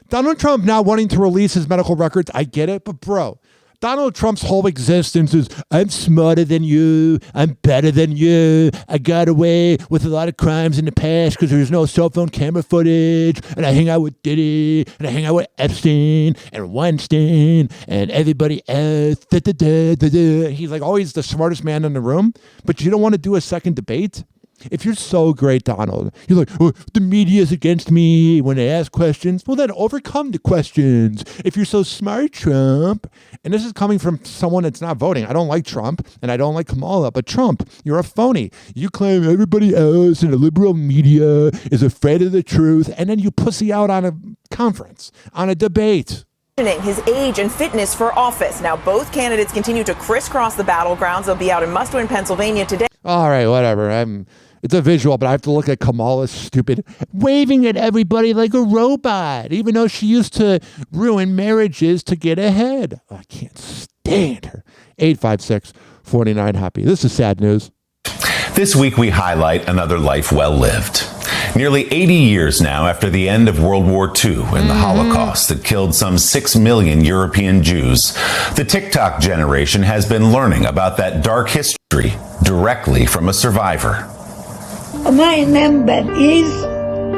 Donald Trump not wanting to release his medical records, I get it, but bro, Donald Trump's whole existence is, I'm smarter than you, I'm better than you, I got away with a lot of crimes in the past because there's no cell phone camera footage, and I hang out with Diddy, and I hang out with Epstein, and Weinstein, and everybody else, He's like always the smartest man in the room, but you don't want to do a second debate? If you're so great, Donald, you're like, oh, the media is against me when they ask questions. Well, then overcome the questions. If you're so smart, Trump, and this is coming from someone that's not voting. I don't like Trump, and I don't like Kamala, but Trump, you're a phony. You claim everybody else in the liberal media is afraid of the truth, and then you pussy out on a conference, on a debate. His age and fitness for office. Now, both candidates continue to crisscross the battlegrounds. They'll be out in Must-Win, Pennsylvania today. All right, whatever. It's a visual, but I have to look at Kamala's stupid waving at everybody like a robot, even though she used to ruin marriages to get ahead. Oh, I can't stand her. 856-49-HOPPE. This is sad news. This week we highlight another life well lived. Nearly 80 years now after the end of World War II and the Holocaust that killed some 6 million European Jews, the TikTok generation has been learning about that dark history directly from a survivor. My number is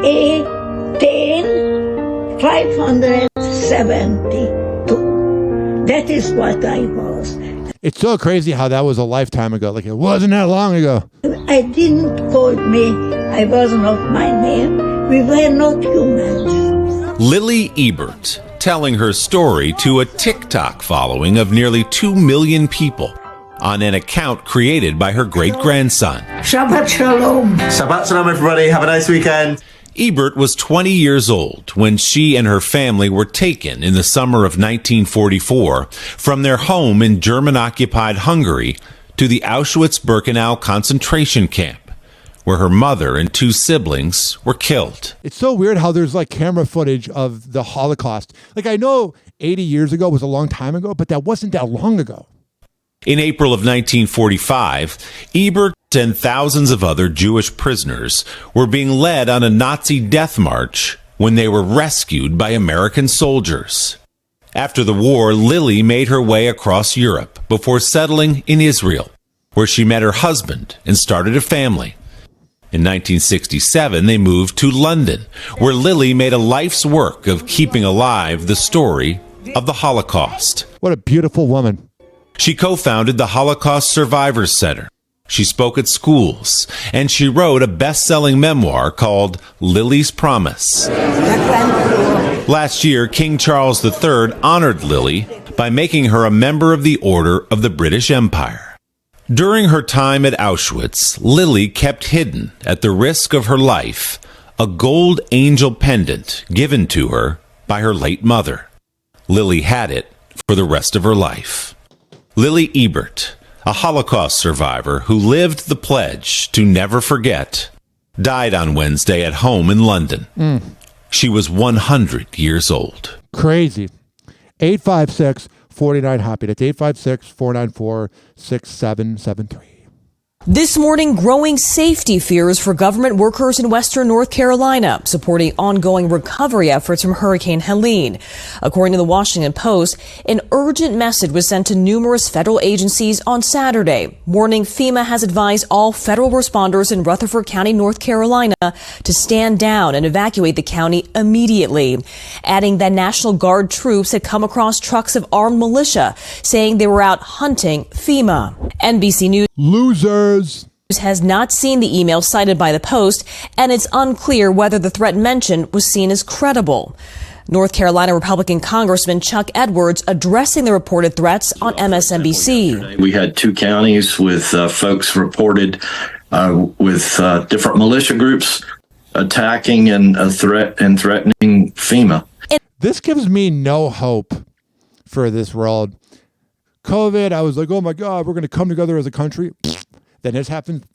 18,572. That is what I was. It's so crazy how that was a lifetime ago. Like, it wasn't that long ago. I didn't call me. I was not my name. We were not humans. Lily Ebert, telling her story to a TikTok following of nearly 2 million people on an account created by her great-grandson. Shabbat Shalom. Shabbat Shalom, everybody. Have a nice weekend. Ebert was 20 years old when she and her family were taken in the summer of 1944 from their home in German-occupied Hungary to the Auschwitz-Birkenau concentration camp, where her mother and 2 siblings were killed. It's so weird how there's like camera footage of the Holocaust. Like, I know 80 years ago was a long time ago, but that wasn't that long ago. In April of 1945, Ebert and thousands of other Jewish prisoners were being led on a Nazi death march when they were rescued by American soldiers. After the war, Lily made her way across Europe before settling in Israel, where she met her husband and started a family. In 1967, they moved to London, where Lily made a life's work of keeping alive the story of the Holocaust. What a beautiful woman. She co-founded the Holocaust Survivors Center. She spoke at schools, and she wrote a best-selling memoir called Lily's Promise. Last year, King Charles III honored Lily by making her a member of the Order of the British Empire. During her time at Auschwitz, Lily kept hidden, at the risk of her life, a gold angel pendant given to her by her late mother. Lily had it for the rest of her life. Lily Ebert, a Holocaust survivor who lived the pledge to never forget, died on Wednesday at home in London. She was 100 years old. Crazy. 856-49-HOPPY. That's 856-494-6773. This morning, growing safety fears for government workers in western North Carolina, supporting ongoing recovery efforts from Hurricane Helene. According to the Washington Post, an urgent message was sent to numerous federal agencies on Saturday, warning FEMA has advised all federal responders in Rutherford County, North Carolina, to stand down and evacuate the county immediately, adding that National Guard troops had come across trucks of armed militia, saying they were out hunting FEMA. NBC News Losers has not seen the email cited by the Post, and it's unclear whether the threat mentioned was seen as credible. North Carolina Republican Congressman Chuck Edwards addressing the reported threats on MSNBC. We had 2 counties with folks reported with different militia groups attacking and threatening FEMA. This gives me no hope for this world. COVID, I was like, oh my God, we're going to come together as a country. Then this happened.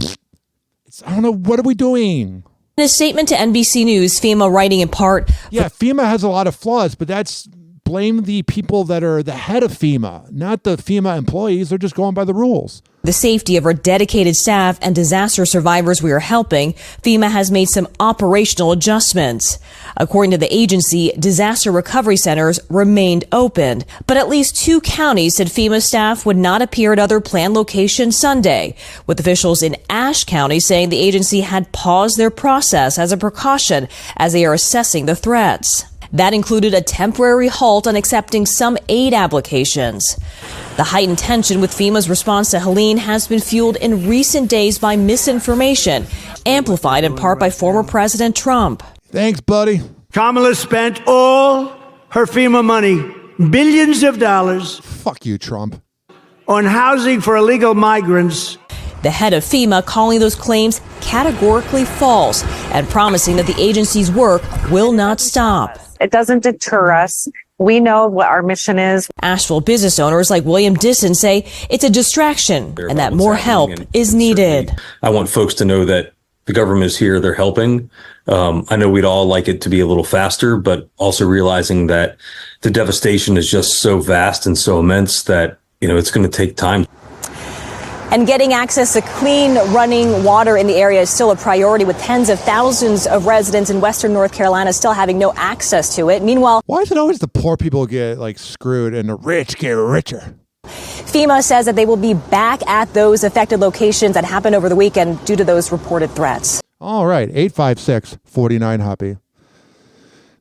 I don't know. What are we doing? In a statement to NBC News, FEMA writing in part, yeah, FEMA has a lot of flaws, but that's blame the people that are the head of FEMA, not the FEMA employees. They're just going by the rules. The safety of our dedicated staff and disaster survivors we are helping, FEMA has made some operational adjustments. According to the agency, disaster recovery centers remained open, but at least 2 counties said FEMA staff would not appear at other planned locations Sunday, with officials in Ashe County saying the agency had paused their process as a precaution as they are assessing the threats. That included a temporary halt on accepting some aid applications. The heightened tension with FEMA's response to Helene has been fueled in recent days by misinformation, amplified in part by former President Trump. Thanks, buddy. Kamala spent all her FEMA money, billions of dollars. Fuck you, Trump. On housing for illegal migrants. The head of FEMA calling those claims categorically false and promising that the agency's work will not stop. It doesn't deter us. We know what our mission is. Asheville business owners like William Disson say it's a distraction and that more help is needed. I want folks to know that the government is here. They're helping. I know we'd all like it to be a little faster, but also realizing that the devastation is just so vast and so immense that, it's going to take time. And getting access to clean running water in the area is still a priority, with tens of thousands of residents in western North Carolina still having no access to it. Meanwhile, why is it always the poor people get screwed and the rich get richer? FEMA says that they will be back at those affected locations that happened over the weekend due to those reported threats. All right, 856-49-HOPPY.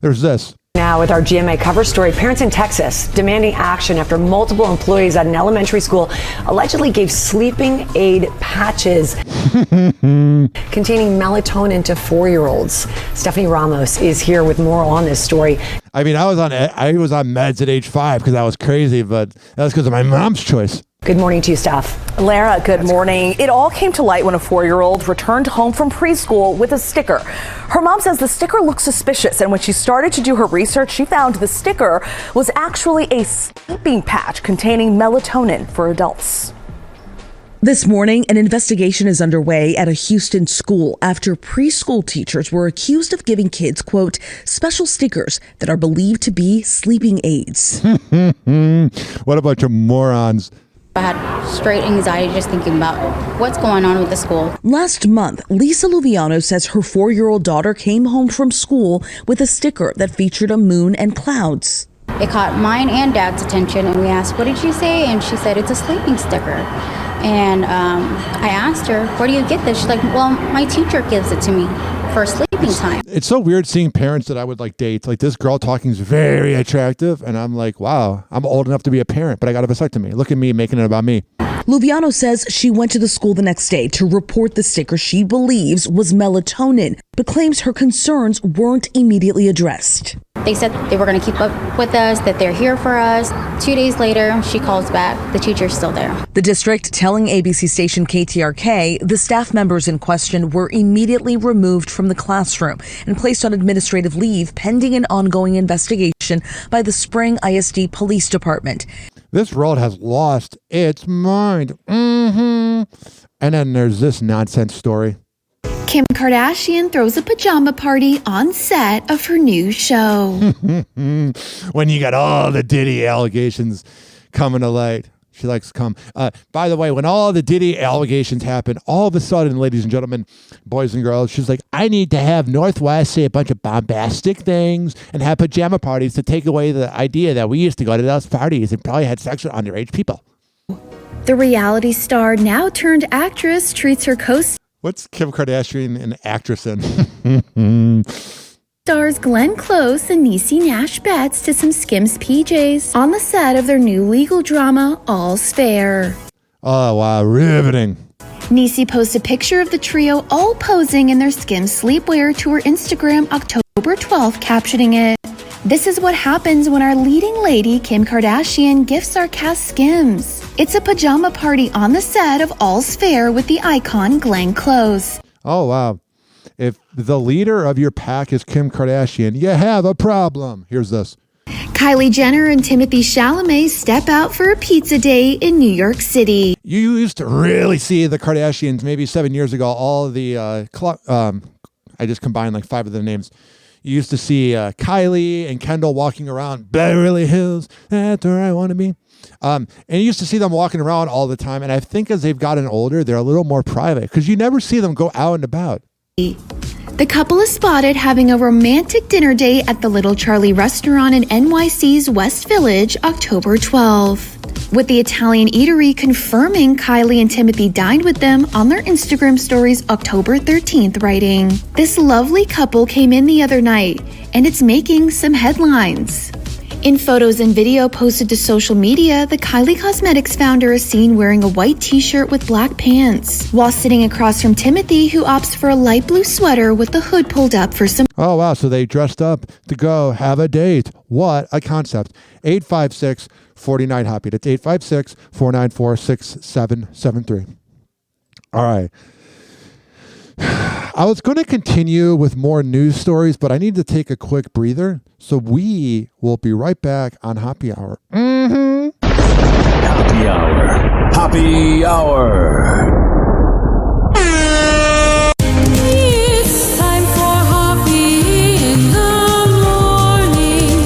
There's this. Now with our GMA cover story, parents in Texas demanding action after multiple employees at an elementary school allegedly gave sleeping aid patches containing melatonin to 4-year-olds. Stephanie Ramos is here with more on this story. I mean, I was on meds at age 5 because I was crazy, but that was because of my mom's choice. Good morning to you, Steph. Lara, good morning. It all came to light when a 4-year-old returned home from preschool with a sticker. Her mom says the sticker looked suspicious, and when she started to do her research, she found the sticker was actually a sleeping patch containing melatonin for adults. This morning, an investigation is underway at a Houston school after preschool teachers were accused of giving kids, quote, special stickers that are believed to be sleeping aids. What a bunch of morons. I had straight anxiety just thinking about what's going on with the school. Last month, Lisa Luviano says her 4-year-old daughter came home from school with a sticker that featured a moon and clouds. It caught mine and Dad's attention, and we asked, "What did you say?" And she said, "It's a sleeping sticker." And I asked her, "Where do you get this?" She's like, "Well, my teacher gives it to me for sleeping time." It's so weird seeing parents that I would like date. Like, this girl talking is very attractive, and I'm like, wow, I'm old enough to be a parent, but I got a vasectomy. Look at me making it about me. Luviano says she went to the school the next day to report the sticker she believes was melatonin, but claims her concerns weren't immediately addressed. They said they were going to keep up with us, that they're here for us. 2 days later, she calls back. The teacher's still there. The district telling ABC station KTRK the staff members in question were immediately removed from the classroom and placed on administrative leave pending an ongoing investigation by the Spring ISD Police Department. This world has lost its mind. And then there's this nonsense story. Kim Kardashian throws a pajama party on set of her new show. When you got all the Diddy allegations coming to light. She likes to come. By the way, when all the Diddy allegations happen, all of a sudden, ladies and gentlemen, boys and girls, she's like, I need to have Northwest say a bunch of bombastic things and have pajama parties to take away the idea that we used to go to those parties and probably had sex with underage people. The reality star, now turned actress, treats her What's Kim Kardashian an actress in? stars Glenn Close and Niecy Nash Betts to some Skims PJs on the set of their new legal drama, All's Fair. Oh, wow, riveting. Niecy posted a picture of the trio all posing in their Skims sleepwear to her Instagram October 12th, captioning it, "This is what happens when our leading lady, Kim Kardashian, gifts our cast Skims. It's a pajama party on the set of All's Fair with the icon Glenn Close." Oh, wow. If the leader of your pack is Kim Kardashian, you have a problem. Here's this. Kylie Jenner and Timothée Chalamet step out for a pizza date in New York City. You used to really see the Kardashians maybe 7 years ago. All of the, I just combined like 5 of their names. You used to see Kylie and Kendall walking around Beverly Hills. That's where I want to be. And you used to see them walking around all the time. And I think as they've gotten older, they're a little more private because you never see them go out and about. The couple is spotted having a romantic dinner date at the Little Charlie restaurant in NYC's West Village, October 12th. With the Italian eatery confirming Kylie and Timothy dined with them on their Instagram stories October 13th, writing, "This lovely couple came in the other night, and it's making some headlines." In photos and video posted to social media, the Kylie Cosmetics founder is seen wearing a white t-shirt with black pants, while sitting across from Timothy, who opts for a light blue sweater with the hood pulled up for some... Oh, wow. So they dressed up to go have a date. What a concept. 856-49-HOPPY. That's 856-494-6773. All right. I was going to continue with more news stories, but I need to take a quick breather. So we will be right back on Hoppe Hour. Hoppe Hour. Hoppe Hour. It's time for Hoppe in the morning.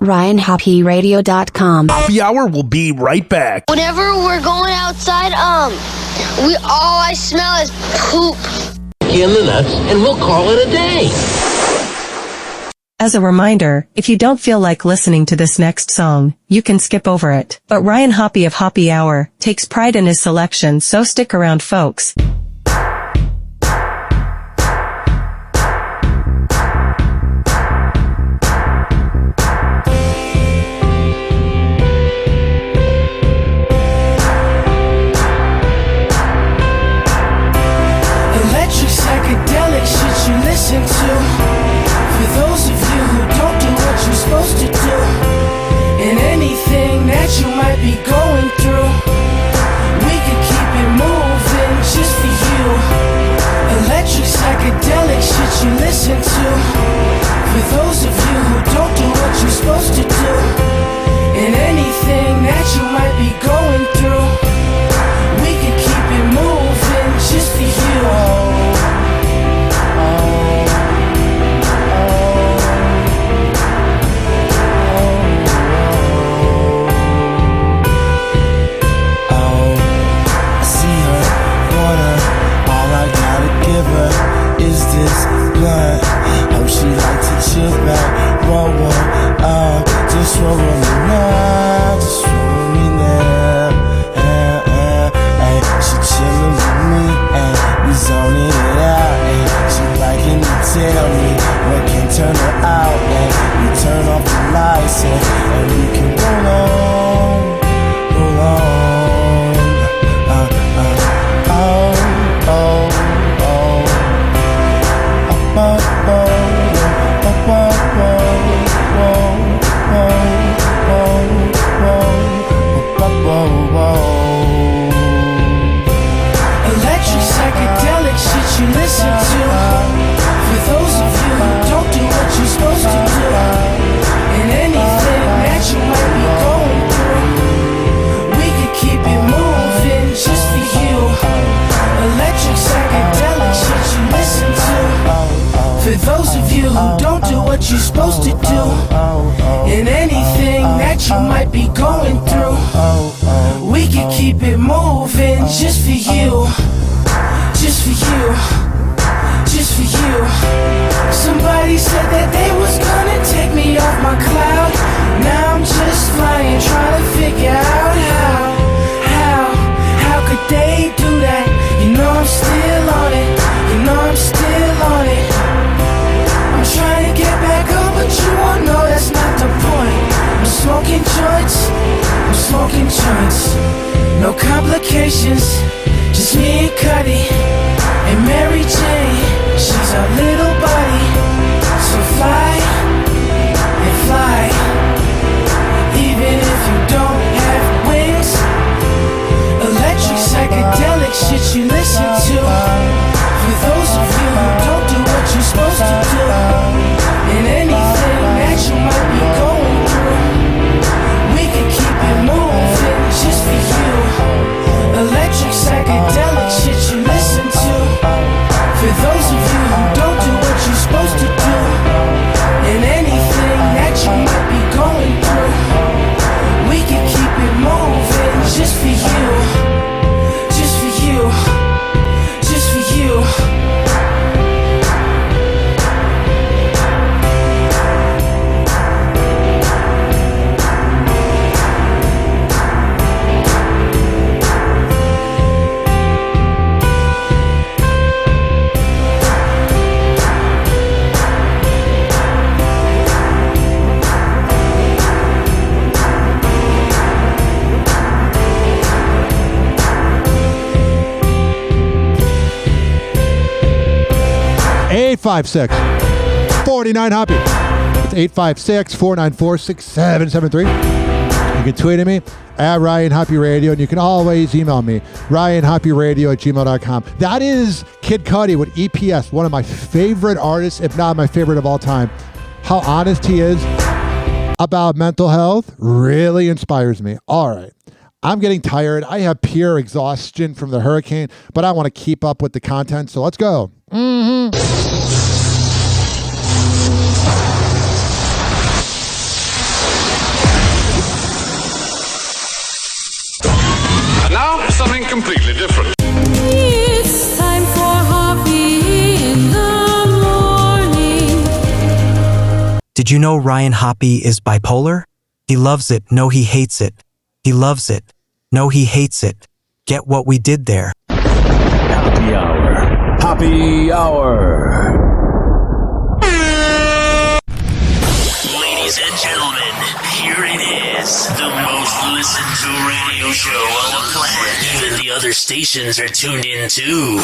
RyanHoppeRadio.com. Hoppe Hour will be right back. Whenever we're going outside, all I smell is poop. In the nuts, and we'll call it a day. As a reminder, if you don't feel like listening to this next song, you can skip over it. But Ryan Hoppe of Hoppe Hour takes pride in his selection, so stick around, folks. Psychedelic shit you listen to. For those of you who don't do what you're supposed to do, and anything that you might be going through, we can keep it moving just for you. Electric psychedelic shit you listen to. For those of you who don't do what you're supposed to do, and anything that you might be going through, we can keep it moving just for you. Is this blunt? Hope she likes it, chill back, roll Just roll with me now, just roll with me now. She chillin' with me, we zoning it out. She liking to tell me what can turn her out. We turn off the lights and we can roll on, roll on. Oh, oh, oh, oh, oh, electric psychedelic shit you listen to. For those of you who don't do what you're supposed to do, and anything that you might be going through, we could keep it moving just for you. Electric psychedelic shit you listen to. For those of you who don't do what you're supposed to do, and anything that you might be going through, we can keep it moving just for you, just for you, just for you. Somebody said that they was gonna take me off my cloud. Now I'm just flying, trying to figure out how could they do that? You know I'm still on it, you know I'm still on it. I'm trying to get back up, but you won't know that's not the point. I'm smoking joints, I'm smoking joints. No complications, just me and Cuddy and Mary Jane. She's our little buddy, so fly and fly. Even if you don't have wings, electric psychedelic shit you listen to. For those of you who don't do what you're supposed to do, and anything that you might be going through, we can keep it moving just for you. Electric psychedelic shit you listen to. For those of you who don't do what you're supposed to do, and anything that you might be going through, we can keep it moving just for you. Just for you. Just for you. 856-49-HOPPE. It's 856-494-6773. You can tweet at me at Ryan Hoppe Radio, and you can always email me, ryanhopperadio@gmail.com. That is Kid Cudi with EPS, one of my favorite artists, if not my favorite of all time. How honest he is about mental health really inspires me. All right. I'm getting tired. I have pure exhaustion from the hurricane, but I want to keep up with the content, so let's go. And now, something completely different. It's time for Hoppe in the morning. Did you know Ryan Hoppe is bipolar? He loves it, no he hates it. He loves it, no he hates it. Get what we did there. Hoppe Hour. Hoppe Hour. Ladies and gentlemen, here it is. The most listened to radio show on the planet. Even the other stations are tuned in too.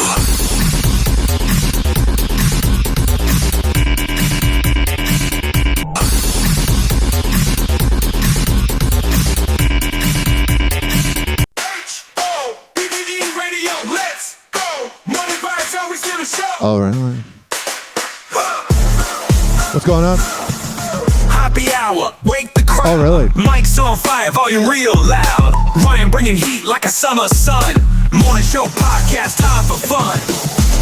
All right. What's going on? Hoppe Hour, wake the crowd. Oh, really? Mic's on fire, volume real loud. Ryan bringing heat like a summer sun. Morning show podcast, time for fun.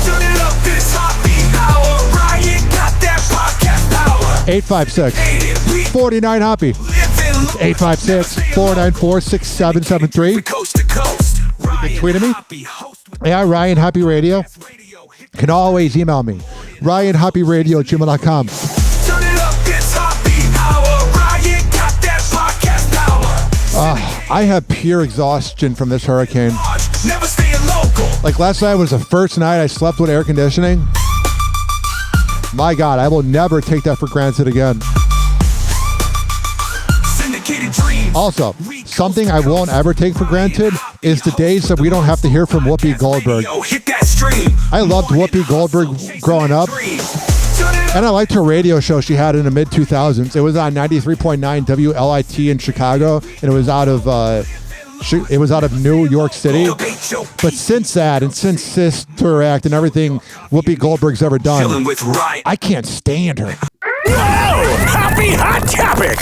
Turn it up, this Hoppe Hour. Ryan got that podcast power. 856-49-HOPPE. 856-494-6773. Coast to coast. You can tweet at me. Yeah, Ryan Hoppe Radio. You can always email me, ryanhopperadio@gmail.com. Turn it up, it's Hoppe Hour. Ryan got that I have pure exhaustion from this hurricane. Never staying local. Like last night was the first night I slept with air conditioning. My God, I will never take that for granted again. Syndicated dreams. Also, something I won't ever take for granted is the days that we don't have to hear from Whoopi Goldberg. Hit that stream. I loved Whoopi Goldberg growing up. And I liked her radio show she had in the mid-2000s. It was on 93.9 WLIT in Chicago, and it was out of New York City. But since that, and since Sister Act and everything Whoopi Goldberg's ever done, I can't stand her. Whoa! Happy hot topic!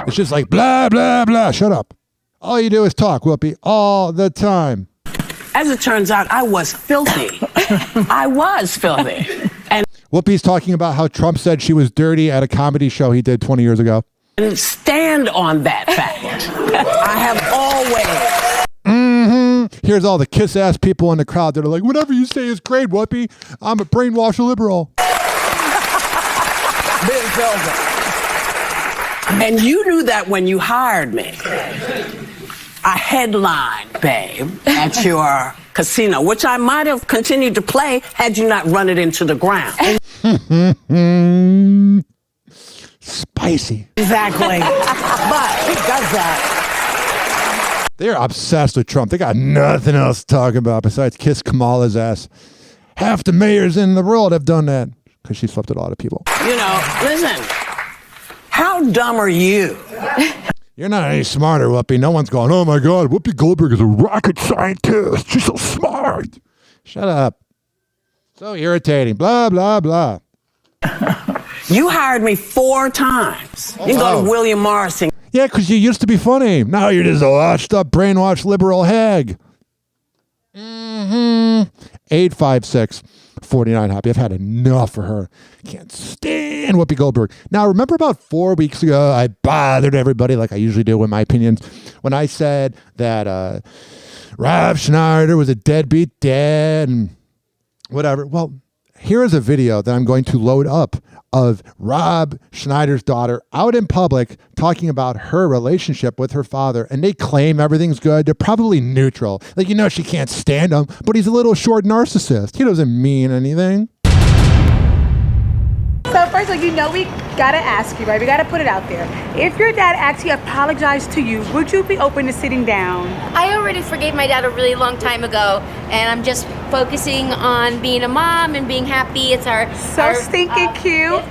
It's just like blah, blah, blah. Shut up. All you do is talk, Whoopi, all the time. As it turns out, I was filthy. I was filthy. And Whoopi's talking about how Trump said she was dirty at a comedy show he did 20 years ago. and stand on that fact. I have always. Here's all the kiss-ass people in the crowd that are like, whatever you say is great, Whoopi. I'm a brainwashed liberal. And you knew that when you hired me. I headlined, babe, at your casino, which I might have continued to play had you not run it into the ground. Spicy. Exactly. But he does that. They're obsessed with Trump. They got nothing else to talk about besides kiss Kamala's ass. Half the mayors in the world have done that because she slept with a lot of people. You know, listen, how dumb are you? You're not any smarter, Whoopi. No one's going, oh my God, Whoopi Goldberg is a rocket scientist. She's so smart. Shut up. So irritating. Blah, blah, blah. You hired me 4 times. You go to William Morrison. Yeah, because you used to be funny. Now you're just a washed up, brainwashed liberal hag. 856-49 Hoppe. I've had enough for her. Can't stand Whoopi Goldberg. Now, remember about 4 weeks ago, I bothered everybody like I usually do with my opinions when I said that Rob Schneider was a deadbeat dad and whatever. Well, here is a video that I'm going to load up of Rob Schneider's daughter out in public talking about her relationship with her father, and they claim everything's good. They're probably neutral. Like, you know, she can't stand him, but he's a little short narcissist. He doesn't mean anything. So first of all, you know we gotta ask you, right? We gotta put it out there. If your dad actually apologized to you, would you be open to sitting down? I already forgave my dad a really long time ago, and I'm just focusing on being a mom and being happy. It's our stinking cute.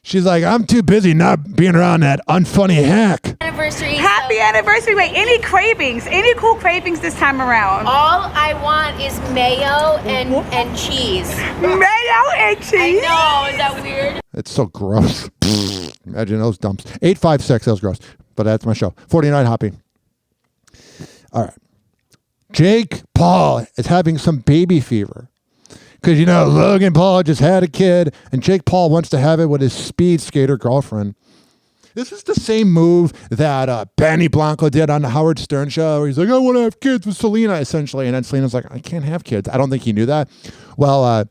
She's like, I'm too busy not being around that unfunny hack. Anniversary. Happy anniversary. Wait, any cravings? Any cool cravings this time around? All I want is mayo and cheese. Mayo and cheese? I know. Is that weird? It's so gross. Imagine those dumps. 856, that was gross. But that's my show. 49 Hoppe. All right. Jake Paul is having some baby fever. Because, you know, Logan Paul just had a kid, and Jake Paul wants to have it with his speed skater girlfriend. This is the same move that Benny Blanco did on the Howard Stern show, where he's like, I want to have kids with Selena, essentially. And then Selena's like, I can't have kids. I don't think he knew that. Well,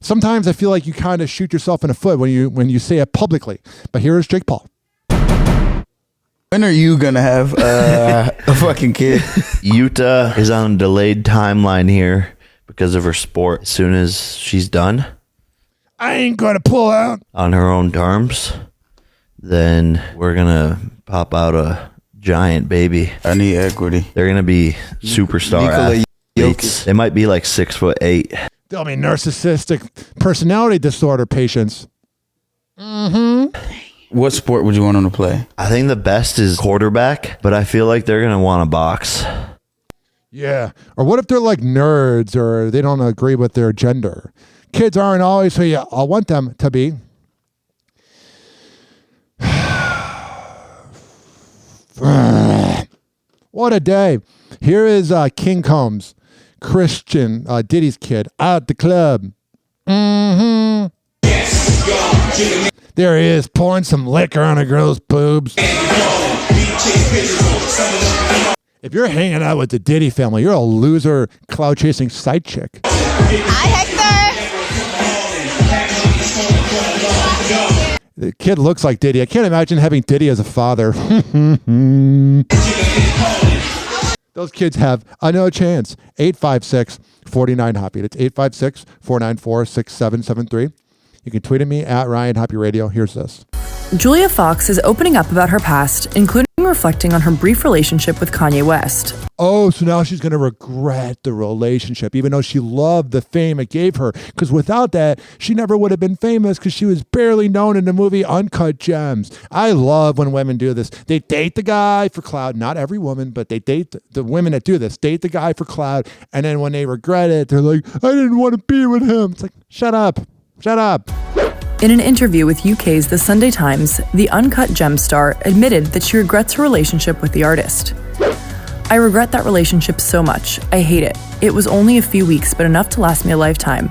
sometimes I feel like you kind of shoot yourself in the foot when you say it publicly. But here is Jake Paul. When are you going to have a fucking kid? Utah is on a delayed timeline here because of her sport. As soon as she's done, I ain't going to pull out on her own terms, then we're going to pop out a giant baby. I need equity. They're going to be superstar athletes. They might be like 6'8". They'll be narcissistic personality disorder patients. What sport would you want them to play? I think the best is quarterback, but I feel like they're going to want to box. Yeah. Or what if they're like nerds or they don't agree with their gender? Kids aren't always who you want them to be. What a day. Here is King Combs, Christian, Diddy's kid, out the club. There he is, pouring some liquor on a girl's boobs. If you're hanging out with the Diddy family, you're a loser, cloud-chasing side chick. Hi, Hector. The kid looks like Diddy. I can't imagine having Diddy as a father. Those kids have no chance. 856-49-HOPPE. That's 856-494-6773. You can tweet at me at Ryan Hoppe Radio. Here's this. Julia Fox is opening up about her past, including reflecting on her brief relationship with Kanye West. Oh, so now she's going to regret the relationship, even though she loved the fame it gave her. Because without that, she never would have been famous because she was barely known in the movie Uncut Gems. I love when women do this. They date the guy for clout. Not every woman, but they date the women that do this. Date the guy for clout. And then when they regret it, they're like, I didn't want to be with him. It's like, shut up. Shut up. In an interview with UK's The Sunday Times, the Uncut Gems star admitted that she regrets her relationship with the artist. I regret that relationship so much. I hate it. It was only a few weeks, but enough to last me a lifetime.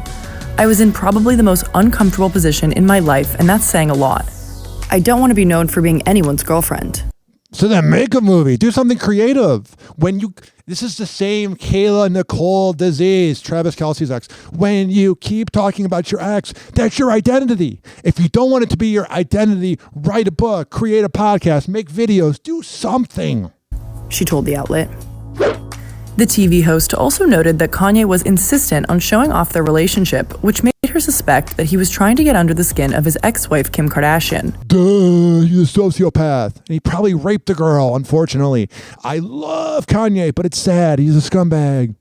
I was in probably the most uncomfortable position in my life, and that's saying a lot. I don't want to be known for being anyone's girlfriend. So then make a movie. Do something creative. This is the same Kayla Nicole disease, Travis Kelce's ex. When you keep talking about your ex, that's your identity. If you don't want it to be your identity, write a book, create a podcast, make videos, do something. She told the outlet. The TV host also noted that Kanye was insistent on showing off their relationship, which made her suspect that he was trying to get under the skin of his ex-wife, Kim Kardashian. Duh, he's a sociopath. And he probably raped a girl, unfortunately. I love Kanye, but it's sad. He's a scumbag.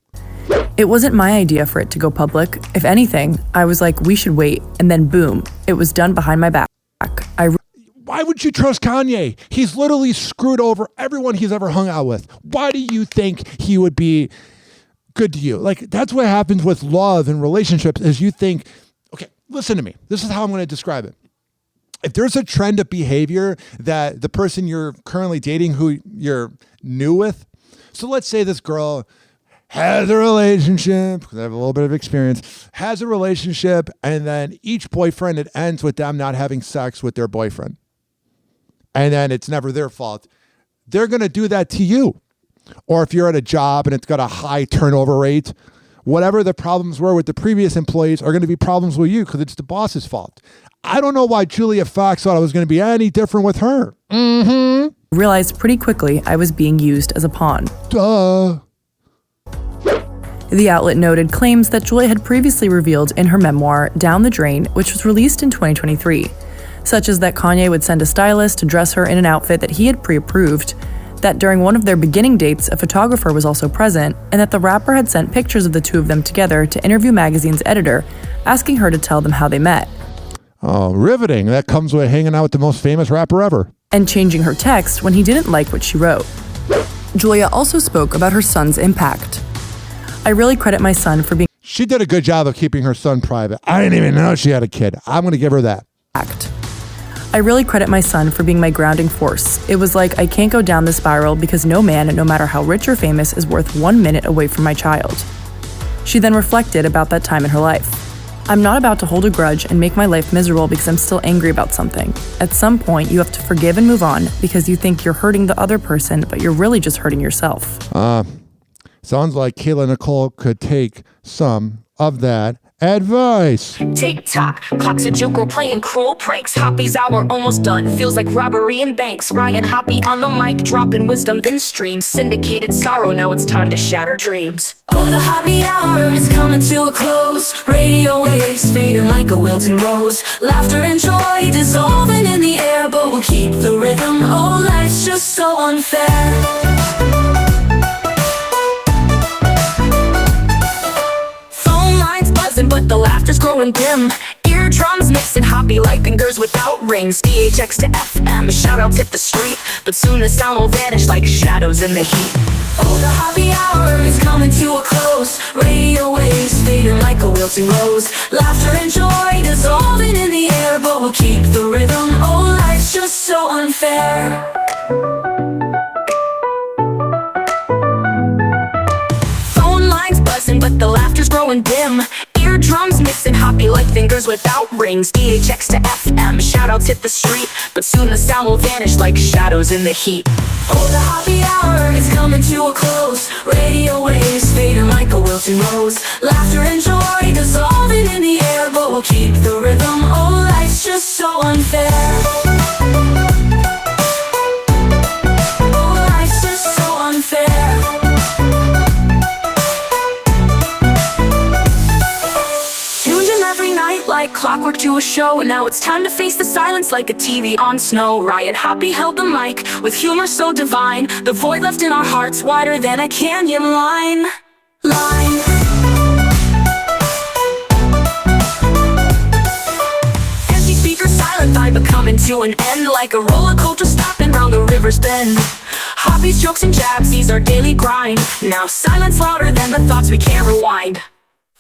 It wasn't my idea for it to go public. If anything, I was like, we should wait. And then boom, it was done behind my back. Why would you trust Kanye? He's literally screwed over everyone he's ever hung out with. Why do you think he would be good to you? Like, that's what happens with love and relationships is you think, okay, listen to me. This is how I'm going to describe it. If there's a trend of behavior that the person you're currently dating who you're new with, so let's say this girl has a relationship, because I have a little bit of experience, has a relationship, and then each boyfriend, it ends with them not having sex with their boyfriend. And then it's never their fault. They're going to do that to you. Or if you're at a job and it's got a high turnover rate, whatever the problems were with the previous employees are going to be problems with you because it's the boss's fault. I don't know why Julia Fox thought I was going to be any different with her. Realized pretty quickly I was being used as a pawn. Duh. The outlet noted claims that Julia had previously revealed in her memoir, Down the Drain, which was released in 2023. Such as that Kanye would send a stylist to dress her in an outfit that he had pre-approved, that during one of their beginning dates, a photographer was also present, and that the rapper had sent pictures of the two of them together to Interview Magazine's editor, asking her to tell them how they met. Oh, riveting. That comes with hanging out with the most famous rapper ever. And changing her text when he didn't like what she wrote. Julia also spoke about her son's impact. I really credit my son for being... She did a good job of keeping her son private. I didn't even know she had a kid. I'm going to give her that. I really credit my son for being my grounding force. It was like I can't go down the spiral because no man, no matter how rich or famous, is worth 1 minute away from my child. She then reflected about that time in her life. I'm not about to hold a grudge and make my life miserable because I'm still angry about something. At some point, you have to forgive and move on because you think you're hurting the other person, but you're really just hurting yourself. Sounds like Kayla Nicole could take some of that advice. Tick-tock, clock's a joker playing cruel pranks. Hoppe's hour almost done, feels like robbery in banks. Ryan Hoppe on the mic, dropping wisdom then streams. Syndicated sorrow, now it's time to shatter dreams. Oh, the Hoppe hour is coming to a close. Radio waves fading like a wilting rose. Laughter and joy dissolving in the air, but we'll keep the rhythm. Oh, life's just so unfair. But the laughter's growing dim. Eardrums mixing Hoppe like fingers without rings. DHX to FM, shoutouts hit the street, but soon the sound will vanish like shadows in the heat. Oh, the Hoppe hour is coming to a close. Radio waves fading like a wilting rose. Laughter and joy dissolving in the air, but we'll keep the rhythm. Oh, life's just so unfair. Phone lines buzzing, but the laughter's growing dim. Eardrums mixing Hoppe like fingers without rings. DHX to FM, shoutouts hit the street, but soon the sound will vanish like shadows in the heat. Oh, the Hoppe hour is coming to a close. Radio waves fading like a wilting rose. Laughter and joy dissolving in the air, but we'll keep the rhythm. Oh, life's just so so unfair. Oh, life's just so unfair. Tuned in every night like clockwork to a show, and now it's time to face the silence like a TV on snow. Ryan Hoppe held the mic with humor so divine, the void left in our hearts wider than a canyon line. Empty speakers silent, vibe coming to an end like a roller coaster stopping round the river's bend. Hoppe's jokes and jabs, these are daily grind. Now silence louder than the thoughts we can't rewind.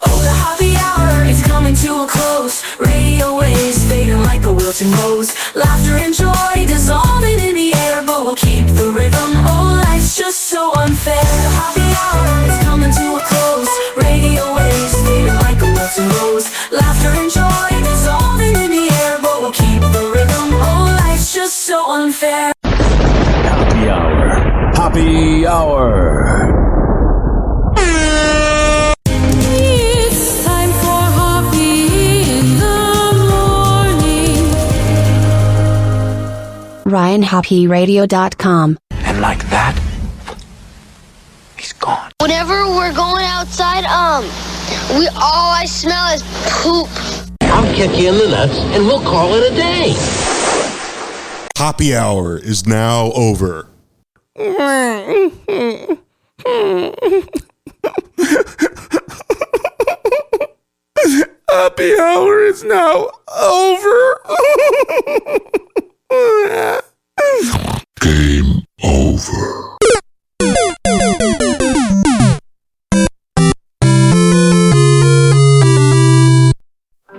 Oh, the Hoppe Hour is coming to a close. Radio waves fading like a wilting rose. Laughter and joy dissolving in the air, but we'll keep the rhythm. Oh, life's just so unfair. The Hoppe Hour is coming to a close. Radio waves fading like a wilting rose. Laughter and joy dissolving in the air, but we'll keep the rhythm. Oh, life's just so unfair. Hoppe Hour. Hoppe Hour. RyanHoppeRadio.com. And like that, he's gone. Whenever we're going outside, all I smell is poop. I'll kick you in the nuts and we'll call it a day. Hoppe Hour is now over. Hoppe Hour is now over. Game over.